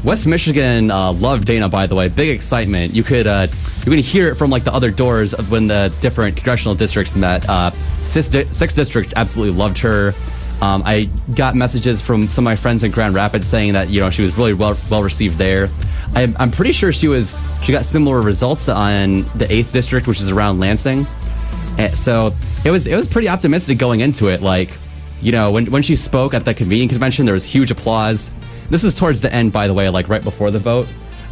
West Michigan loved Dana, by the way. Big excitement. You could hear it from like the other doors of when the different congressional districts met. 6th District absolutely loved her. I got messages from some of my friends in Grand Rapids saying that she was really well received there. I'm pretty sure she got similar results on the 8th District, which is around Lansing. So it was pretty optimistic going into it. Like, when she spoke at the convening convention, there was huge applause. This is towards the end, by the way, like right before the vote.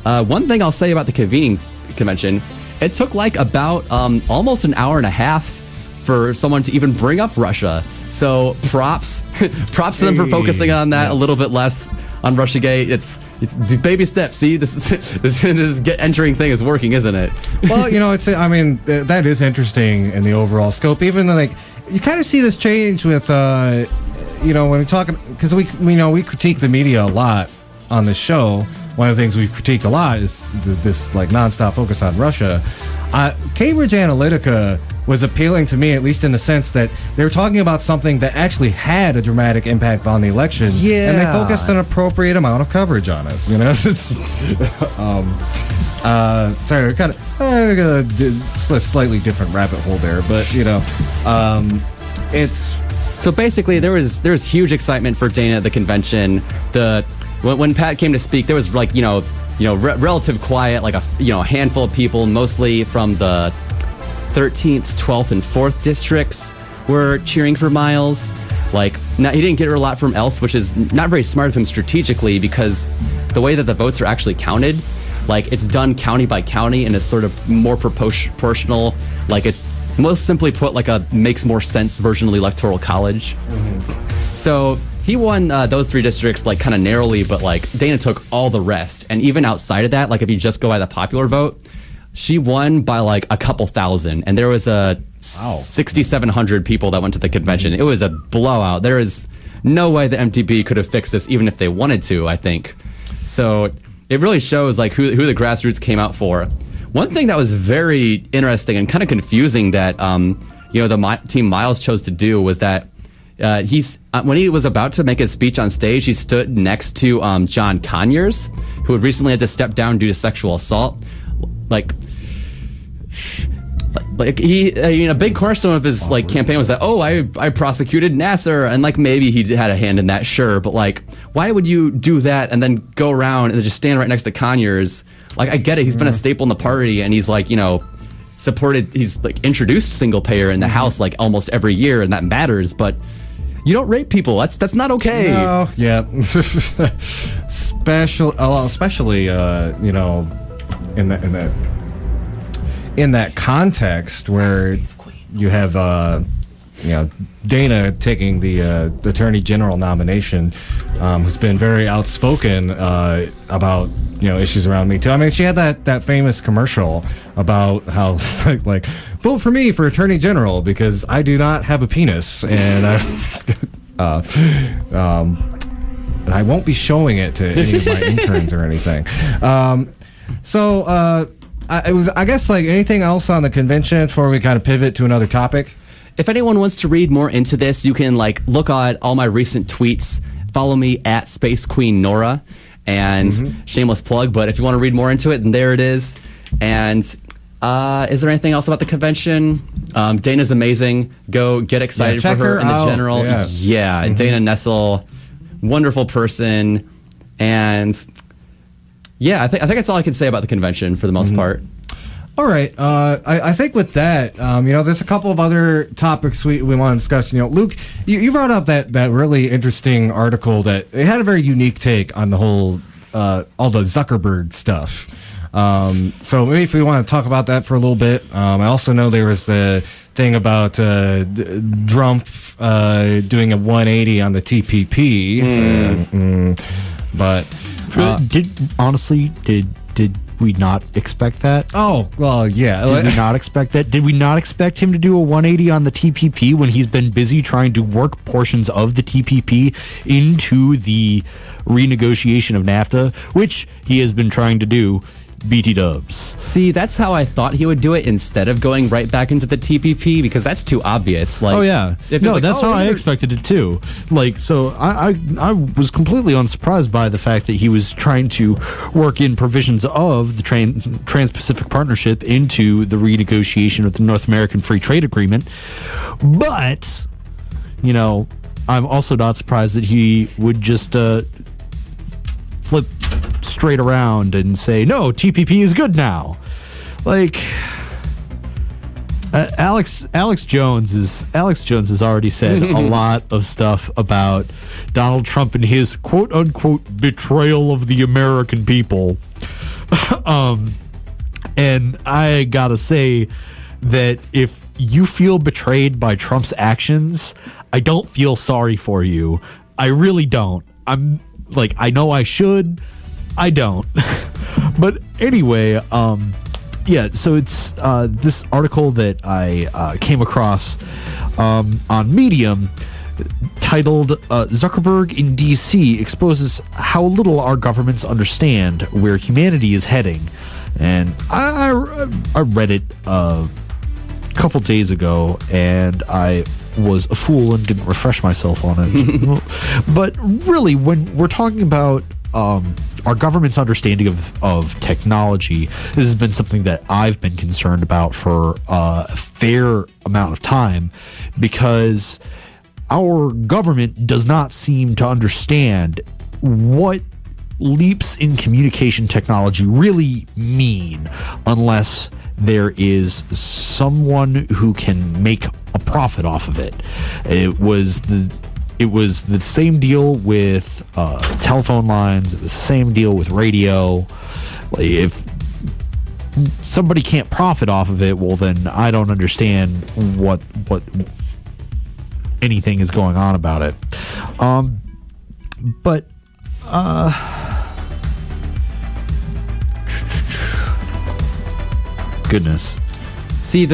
One thing I'll say about the convening convention, it took like about almost an hour and a half for someone to even bring up Russia. So props to them for focusing on that a little bit less on Russiagate. It's baby steps. See, this entering thing is working, isn't it? Well, that is interesting in the overall scope. Even like you kind of see this change with when we talk, because we critique the media a lot on this show. One of the things we've critiqued a lot is this like nonstop focus on Russia. Cambridge Analytica was appealing to me, at least in the sense that they were talking about something that actually had a dramatic impact on the election. Yeah. And they focused an appropriate amount of coverage on it. Sorry, kind of a slightly different rabbit hole there, but it's. So basically, there was huge excitement for Dana at the convention. When Pat came to speak, there was like relative quiet, like a handful of people, mostly from the 13th, 12th, and 4th districts were cheering for Miles. Like, now he didn't get a lot from else, which is not very smart of him strategically, because the way that the votes are actually counted, like it's done county by county and it's sort of more proportional. Like it's most simply put like a makes more sense version of the Electoral College. Mm-hmm. So he won those 3 districts like kind of narrowly, but like Dana took all the rest. And even outside of that, like if you just go by the popular vote, she won by like a couple thousand. And there was a 6,700 people that went to the convention. It was a blowout. There is no way the MTB could have fixed this, even if they wanted to, I think. So it really shows like who the grassroots came out for. One thing that was very interesting and kind of confusing that the Team Miles chose to do was that when he was about to make his speech on stage, he stood next to John Conyers, who had recently had to step down due to sexual assault. Like he, a big cornerstone of his campaign was that, I prosecuted Nasser, and maybe he had a hand in that, sure, but why would you do that and then go around and just stand right next to Conyers? I get it, he's been a staple in the party, and he's supported, he's introduced single payer in the House almost every year, and that matters, but you don't rape people. That's not okay. No, yeah, especially in that context where you have Dana taking the Attorney General nomination, who's been very outspoken about issues around Me Too. I mean, she had that famous commercial about how vote for me for Attorney General because I do not have a penis, and and I won't be showing it to any of my interns or anything. I guess anything else on the convention before we kind of pivot to another topic? If anyone wants to read more into this, you can look at all my recent tweets. Follow me at Space Queen Nora, and shameless plug. But if you want to read more into it, then there it is. And is there anything else about the convention? Dana's amazing. Go get excited for her in the general. Yeah, Dana Nessel, wonderful person, and. Yeah, I think that's all I can say about the convention for the most part. All right. I think with that, there's a couple of other topics we want to discuss. Luke, you brought up that really interesting article that it had a very unique take on the whole, all the Zuckerberg stuff. So maybe if we want to talk about that for a little bit. I also know there was the thing about Drumpf doing a 180 on the TPP. But... Did we not expect that? Oh, well, yeah. Did we not expect that? Did we not expect him to do a 180 on the TPP when he's been busy trying to work portions of the TPP into the renegotiation of NAFTA, which he has been trying to do? BT dubs. See, that's how I thought he would do it instead of going right back into the TPP, because that's too obvious. That's how I expected it too. So I was completely unsurprised by the fact that he was trying to work in provisions of the Trans-Pacific Partnership into the renegotiation of the North American Free Trade Agreement. But, I'm also not surprised that he would just flip straight around and say, no, TPP is good now. Alex Jones has already said a lot of stuff about Donald Trump and his quote unquote betrayal of the American people. And I gotta say that if you feel betrayed by Trump's actions, I don't feel sorry for you. I really don't. I know I should. I don't. But anyway, so it's this article that I came across on Medium titled Zuckerberg in D.C. exposes how little our governments understand where humanity is heading. And I read it a couple days ago, and I was a fool and didn't refresh myself on it. But really, when we're talking about our government's understanding of technology, this has been something that I've been concerned about for a fair amount of time, because our government does not seem to understand what leaps in communication technology really mean unless there is someone who can make a profit off of it. It was the same deal with telephone lines. It was the same deal with radio. If somebody can't profit off of it, well, then I don't understand what anything is going on about it. Goodness. See, a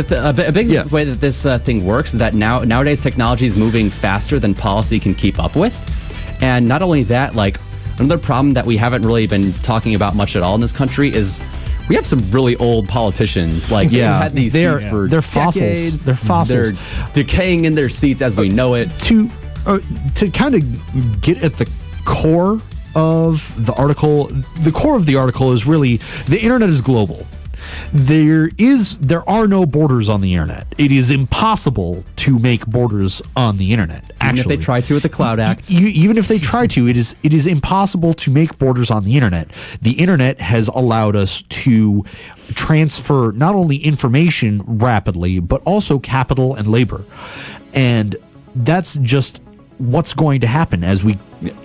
big way that this thing works is that nowadays technology is moving faster than policy can keep up with. And not only that, like, another problem that we haven't really been talking about much at all in this country is we have some really old politicians. Like, had these seats for they're decades. fossils. They're fossils. They're decaying in their seats as we know it. To kind of get at the core of the article, the core of the article is really the internet is global. There are no borders on the internet. It is impossible to make borders on the internet. Actually, even if they try to with the Cloud Act. Even if they try to, it is impossible to make borders on the internet. The internet has allowed us to transfer not only information rapidly, but also capital and labor. And that's just what's going to happen as we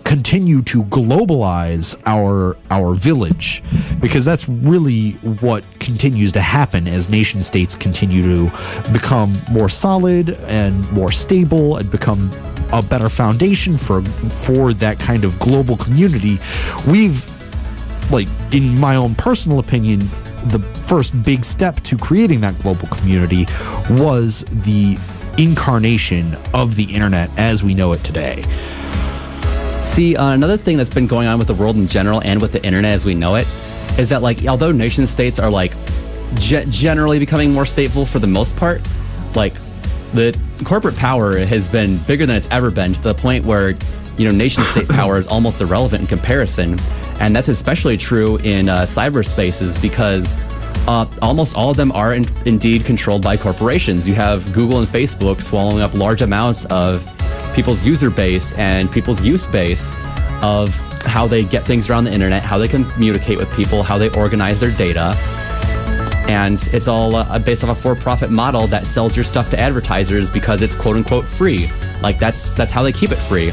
continue to globalize our village, because that's really what continues to happen as nation states continue to become more solid and more stable and become a better foundation for that kind of global community. We've, like, in my own personal opinion, the first big step to creating that global community was the incarnation of the internet as we know it today. See, another thing that's been going on with the world in general and with the internet as we know it is that, like, although nation states are, like, generally becoming more stateful for the most part, like, the corporate power has been bigger than it's ever been, to the point where, you know, nation state power is almost irrelevant in comparison. And that's especially true in cyberspaces, because almost all of them are indeed controlled by corporations. You have Google and Facebook swallowing up large amounts of people's user base and people's use base of how they get things around the internet, how they communicate with people, how they organize their data. And it's all based off a for-profit model that sells your stuff to advertisers because it's quote-unquote free. Like, that's how they keep it free.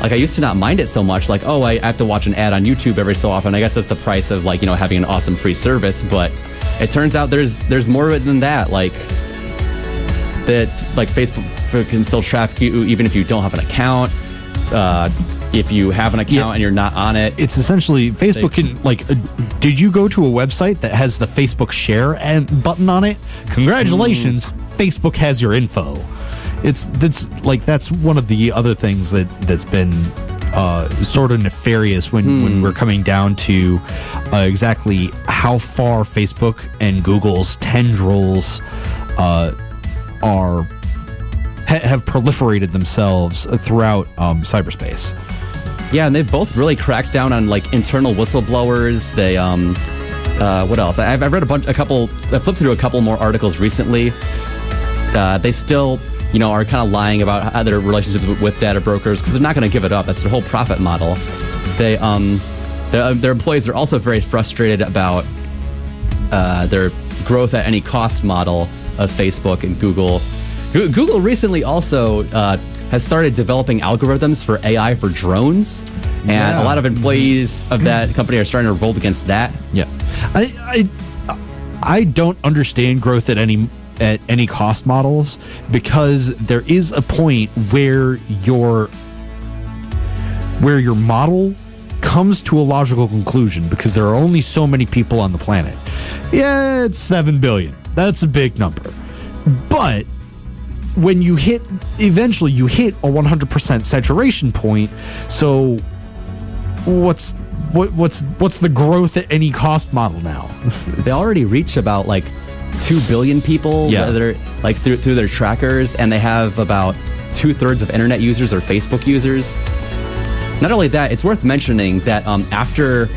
Like, I used to not mind it so much, like, oh, I have to watch an ad on YouTube every so often. I guess that's the price of, like, you know, having an awesome free service. But it turns out there's more of it than that. Like, that, like, Facebook can still track you even if you don't have an account. If you have an account and you're not on it. It's essentially, Facebook can, like, did you go to a website that has the Facebook share button on it? Congratulations, Facebook has your info. That's one of the other things that's been sort of nefarious when we're coming down to exactly how far Facebook and Google's tendrils have proliferated themselves throughout cyberspace. Yeah, and they've both really cracked down on, like, internal whistleblowers. They what else? I've read I flipped through a couple more articles recently. They still, you know, are kind of lying about how their relationships with data brokers, because they're not going to give it up. That's their whole profit model. They their employees are also very frustrated about their growth at any cost model of Facebook and Google. Google recently also has started developing algorithms for AI for drones, and a lot of employees of that company are starting to revolt against that. Yeah, I don't understand growth at any cost models, because there is a point where your model comes to a logical conclusion, because there are only so many people on the planet. Yeah, it's 7 billion. That's a big number. But when you eventually you hit a 100% saturation point, so what's the growth at any cost model now? They already reach about, like, 2 billion people that are, like, through their trackers, and they have about 2/3 of internet users or Facebook users. Not only that, it's worth mentioning that after,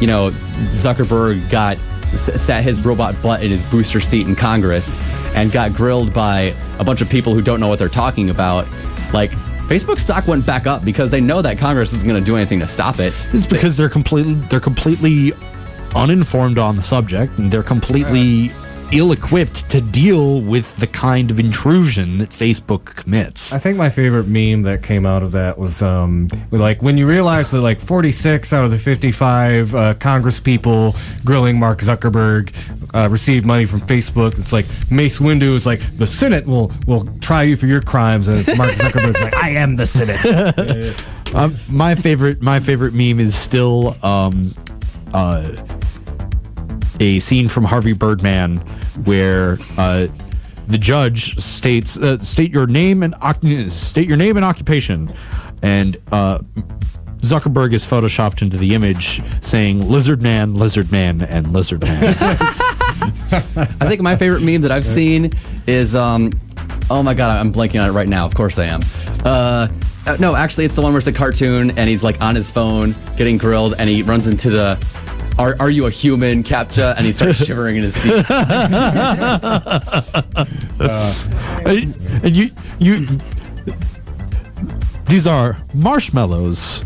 you know, Zuckerberg sat his robot butt in his booster seat in Congress and got grilled by a bunch of people who don't know what they're talking about, like, Facebook stock went back up because they know that Congress isn't going to do anything to stop it. It's because they're completely uninformed on the subject, and they're completely ill-equipped to deal with the kind of intrusion that Facebook commits. I think my favorite meme that came out of that was like, when you realize that, like, 46 out of the 55 Congress people grilling Mark Zuckerberg received money from Facebook. It's like Mace Windu is like, the Senate will try you for your crimes, and it's Mark Zuckerberg's like, I am the Senate. My favorite meme is still a scene from Harvey Birdman where the judge states, state your name and occupation, and Zuckerberg is photoshopped into the image saying lizard man, and lizard man. I think my favorite meme that I've seen is, oh my God, I'm blanking on it right now. Of course I am. No, actually, it's the one where it's a cartoon and he's like on his phone getting grilled and he runs into the "Are you a human?" CAPTCHA and he starts shivering in his seat. And you these are marshmallows,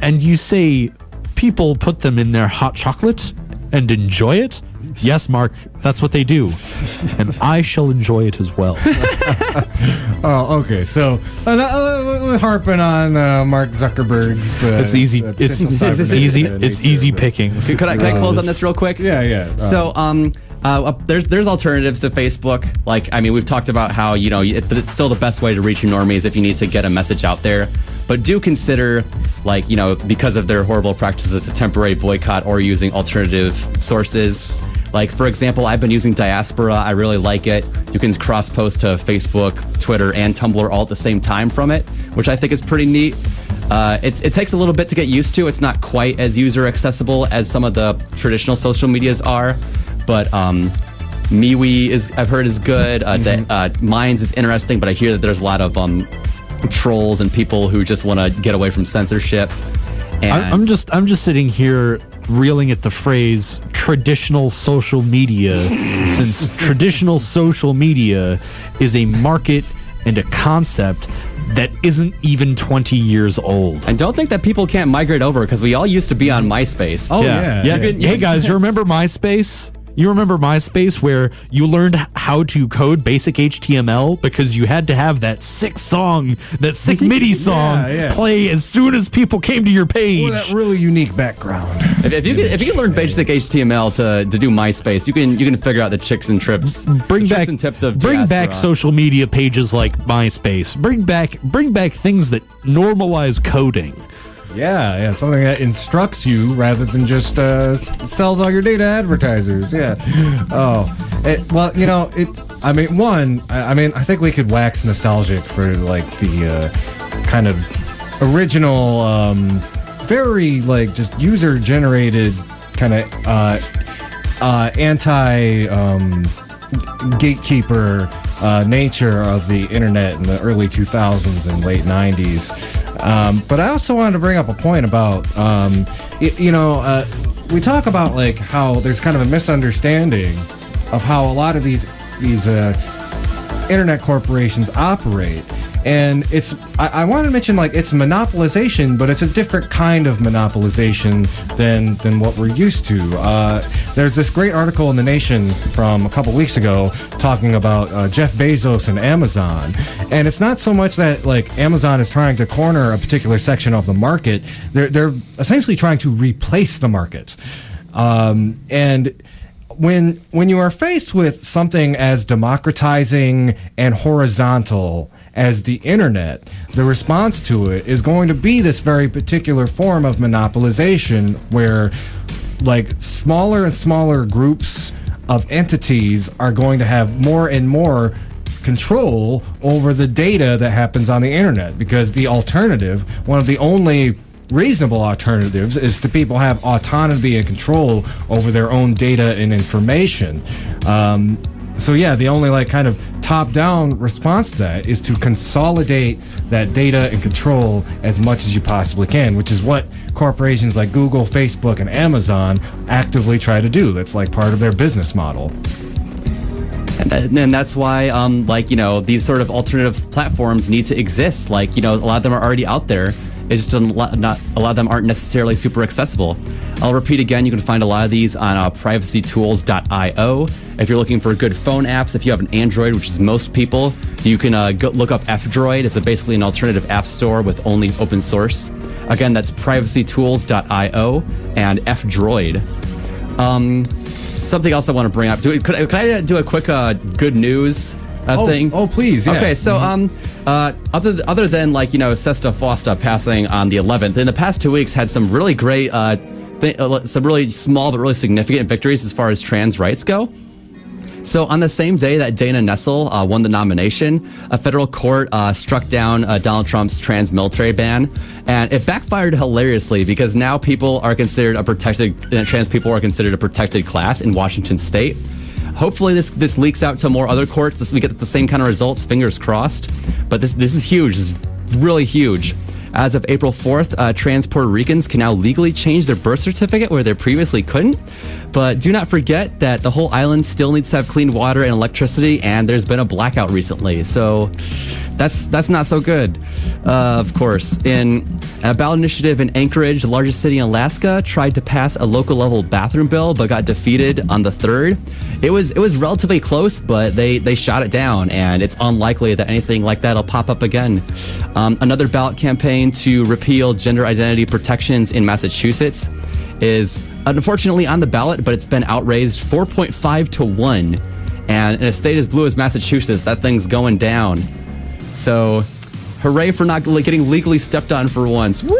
and you say people put them in their hot chocolate and enjoy it. Yes, Mark, that's what they do, and I shall enjoy it as well. Oh, okay. So harping on Mark Zuckerberg's. It's easy. It's easy. It's easy pickings. Can I close on this real quick? Yeah. So there's alternatives to Facebook. Like, I mean, we've talked about how it's still the best way to reach your normies if you need to get a message out there. But do consider, like, because of their horrible practices, a temporary boycott or using alternative sources. Like, for example, I've been using Diaspora. I really like it. You can cross-post to Facebook, Twitter, and Tumblr all at the same time from it, which I think is pretty neat. It takes a little bit to get used to. It's not quite as user-accessible as some of the traditional social medias are, but MeWe I've heard is good. Minds is interesting, but I hear that there's a lot of trolls and people who just want to get away from censorship. And I'm just sitting here reeling at the phrase traditional social media, since traditional social media is a market and a concept that isn't even 20 years old. And don't think that people can't migrate over, because we all used to be on MySpace. Oh, yeah. Hey guys, you remember MySpace? You remember MySpace, where you learned how to code basic HTML because you had to have that sick MIDI song play as soon as people came to your page. That really unique background. If you can learn basic HTML to do MySpace, you can figure out the tricks and tips of Bring back social media pages like MySpace. Bring back things that normalize coding. Yeah, something that instructs you rather than just sells all your data to advertisers. Yeah. I think we could wax nostalgic for like the kind of original, very like just user-generated kind of anti-gatekeeper nature of the internet in the early 2000s and late 90s. But I also wanted to bring up a point about, we talk about like how there's kind of a misunderstanding of how a lot of these internet corporations operate. And I want to mention, like, it's monopolization, but it's a different kind of monopolization than what we're used to. There's this great article in The Nation from a couple weeks ago talking about Jeff Bezos and Amazon. And it's not so much that, like, Amazon is trying to corner a particular section of the market. They're essentially trying to replace the market. And when you are faced with something as democratizing and horizontal as the internet, the response to it is going to be this very particular form of monopolization where, like, smaller and smaller groups of entities are going to have more and more control over the data that happens on the internet, because the alternative, one of the only reasonable alternatives, is to people have autonomy and control over their own data and information. So yeah, the only like kind of top-down response to that is to consolidate that data and control as much as you possibly can, which is what corporations like Google, Facebook, and Amazon actively try to do. That's like part of their business model. And that's why, these sort of alternative platforms need to exist. Like, a lot of them are already out there. It's just not a lot of them aren't necessarily super accessible. I'll repeat again, you can find a lot of these on privacytools.io. If you're looking for good phone apps, if you have an Android, which is most people, you can go look up F-Droid. It's basically an alternative app store with only open source. Again, that's privacytools.io and F-Droid. Something else I want to bring up. Could I do a quick good news thing? Oh, please, yeah. Okay, so other than Cesta Fausta passing on the 11th, in the past 2 weeks had some really great some really small but really significant victories as far as trans rights go. So on the same day that Dana Nessel won the nomination, a federal court struck down Donald Trump's trans military ban, and it backfired hilariously because now trans people are considered a protected class in Washington state. Hopefully this leaks out to more other courts. We get the same kind of results, fingers crossed. But this is huge. This is really huge. As of April 4th, trans Puerto Ricans can now legally change their birth certificate where they previously couldn't. But do not forget that the whole island still needs to have clean water and electricity, and there's been a blackout recently. So that's not so good. Of course, in a ballot initiative in Anchorage, the largest city in Alaska, tried to pass a local level bathroom bill but got defeated on the 3rd. It was relatively close, but they shot it down, and it's unlikely that anything like that will pop up again. Another ballot campaign to repeal gender identity protections in Massachusetts is unfortunately on the ballot, but it's been outraised 4.5 to 1. And in a state as blue as Massachusetts, that thing's going down. So, hooray for not getting legally stepped on for once. Woo!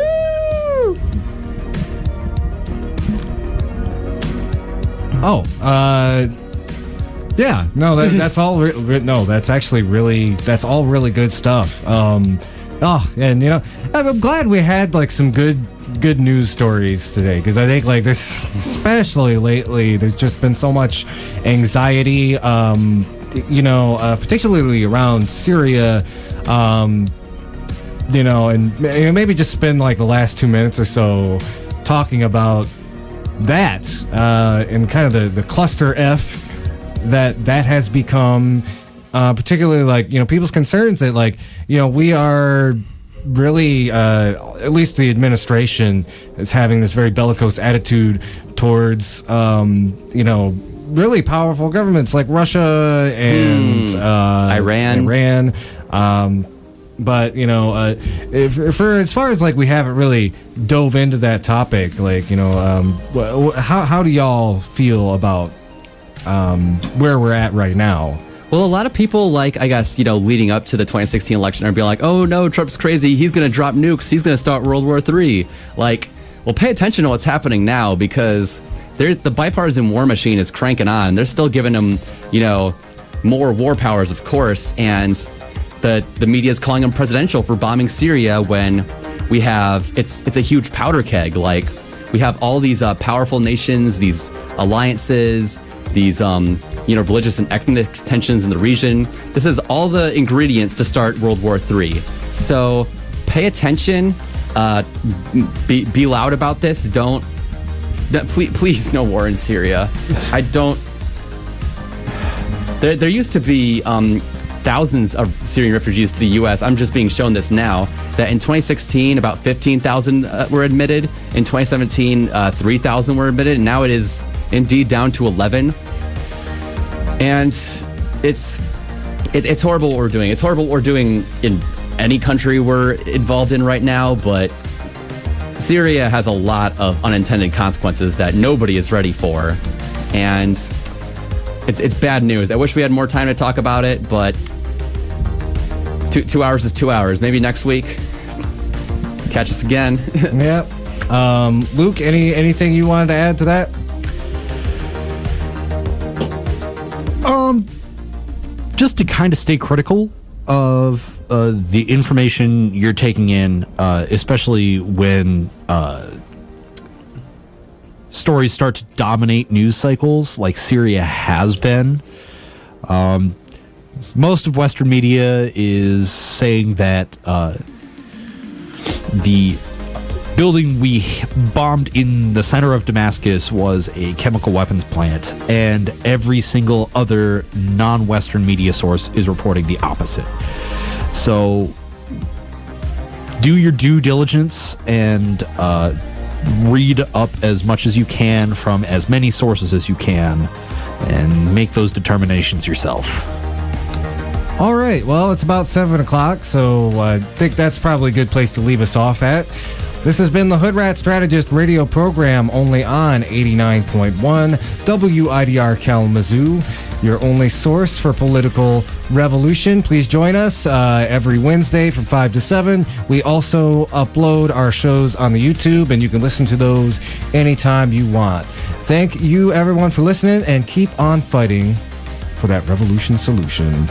Yeah, no, that's all. No, that's actually that's all really good stuff. And I'm glad we had like some good news stories today, because I think like this, especially lately, there's just been so much anxiety. Particularly around Syria. And maybe just spend like the last 2 minutes or so talking about that and kind of the cluster F that has become, particularly like, people's concerns that like, we are really, at least the administration is having this very bellicose attitude towards, really powerful governments like Russia and Iran. But for as far as like we haven't really dove into that topic, like how do y'all feel about where we're at right now? Well, a lot of people, like, I guess, leading up to the 2016 election are being like, oh no, Trump's crazy, he's going to drop nukes, he's going to start World War III. Like, well, pay attention to what's happening now, because the bipartisan war machine is cranking on. They're still giving him, more war powers, of course, and the media is calling him presidential for bombing Syria when we have, it's a huge powder keg. Like, we have all these powerful nations, these alliances, these religious and ethnic tensions in the region. This is all the ingredients to start World War III. So pay attention, be loud about this. Please no war in Syria. There used to be thousands of Syrian refugees to the U.S. I'm just being shown this now, that in 2016, about 15,000 were admitted. In 2017, 3,000 were admitted. And now it is indeed down to 11. And it's horrible what we're doing. It's horrible what we're doing in any country we're involved in right now, but Syria has a lot of unintended consequences that nobody is ready for. And it's bad news. I wish we had more time to talk about it, but 2 hours is 2 hours. Maybe next week. Catch us again. Yep. Luke, anything you wanted to add to that? Just to kind of stay critical of the information you're taking in, especially when stories start to dominate news cycles like Syria has been. Most of Western media is saying that the building we bombed in the center of Damascus was a chemical weapons plant, and every single other non-Western media source is reporting the opposite. So do your due diligence and read up as much as you can from as many sources as you can and make those determinations yourself. All right, well, it's about 7 o'clock, so I think that's probably a good place to leave us off at. This has been the Hoodrat Strategist radio program, only on 89.1 WIDR Kalamazoo, your only source for political revolution. Please join us every Wednesday from 5 to 7. We also upload our shows on the YouTube, and you can listen to those anytime you want. Thank you, everyone, for listening, and keep on fighting for that revolution solution.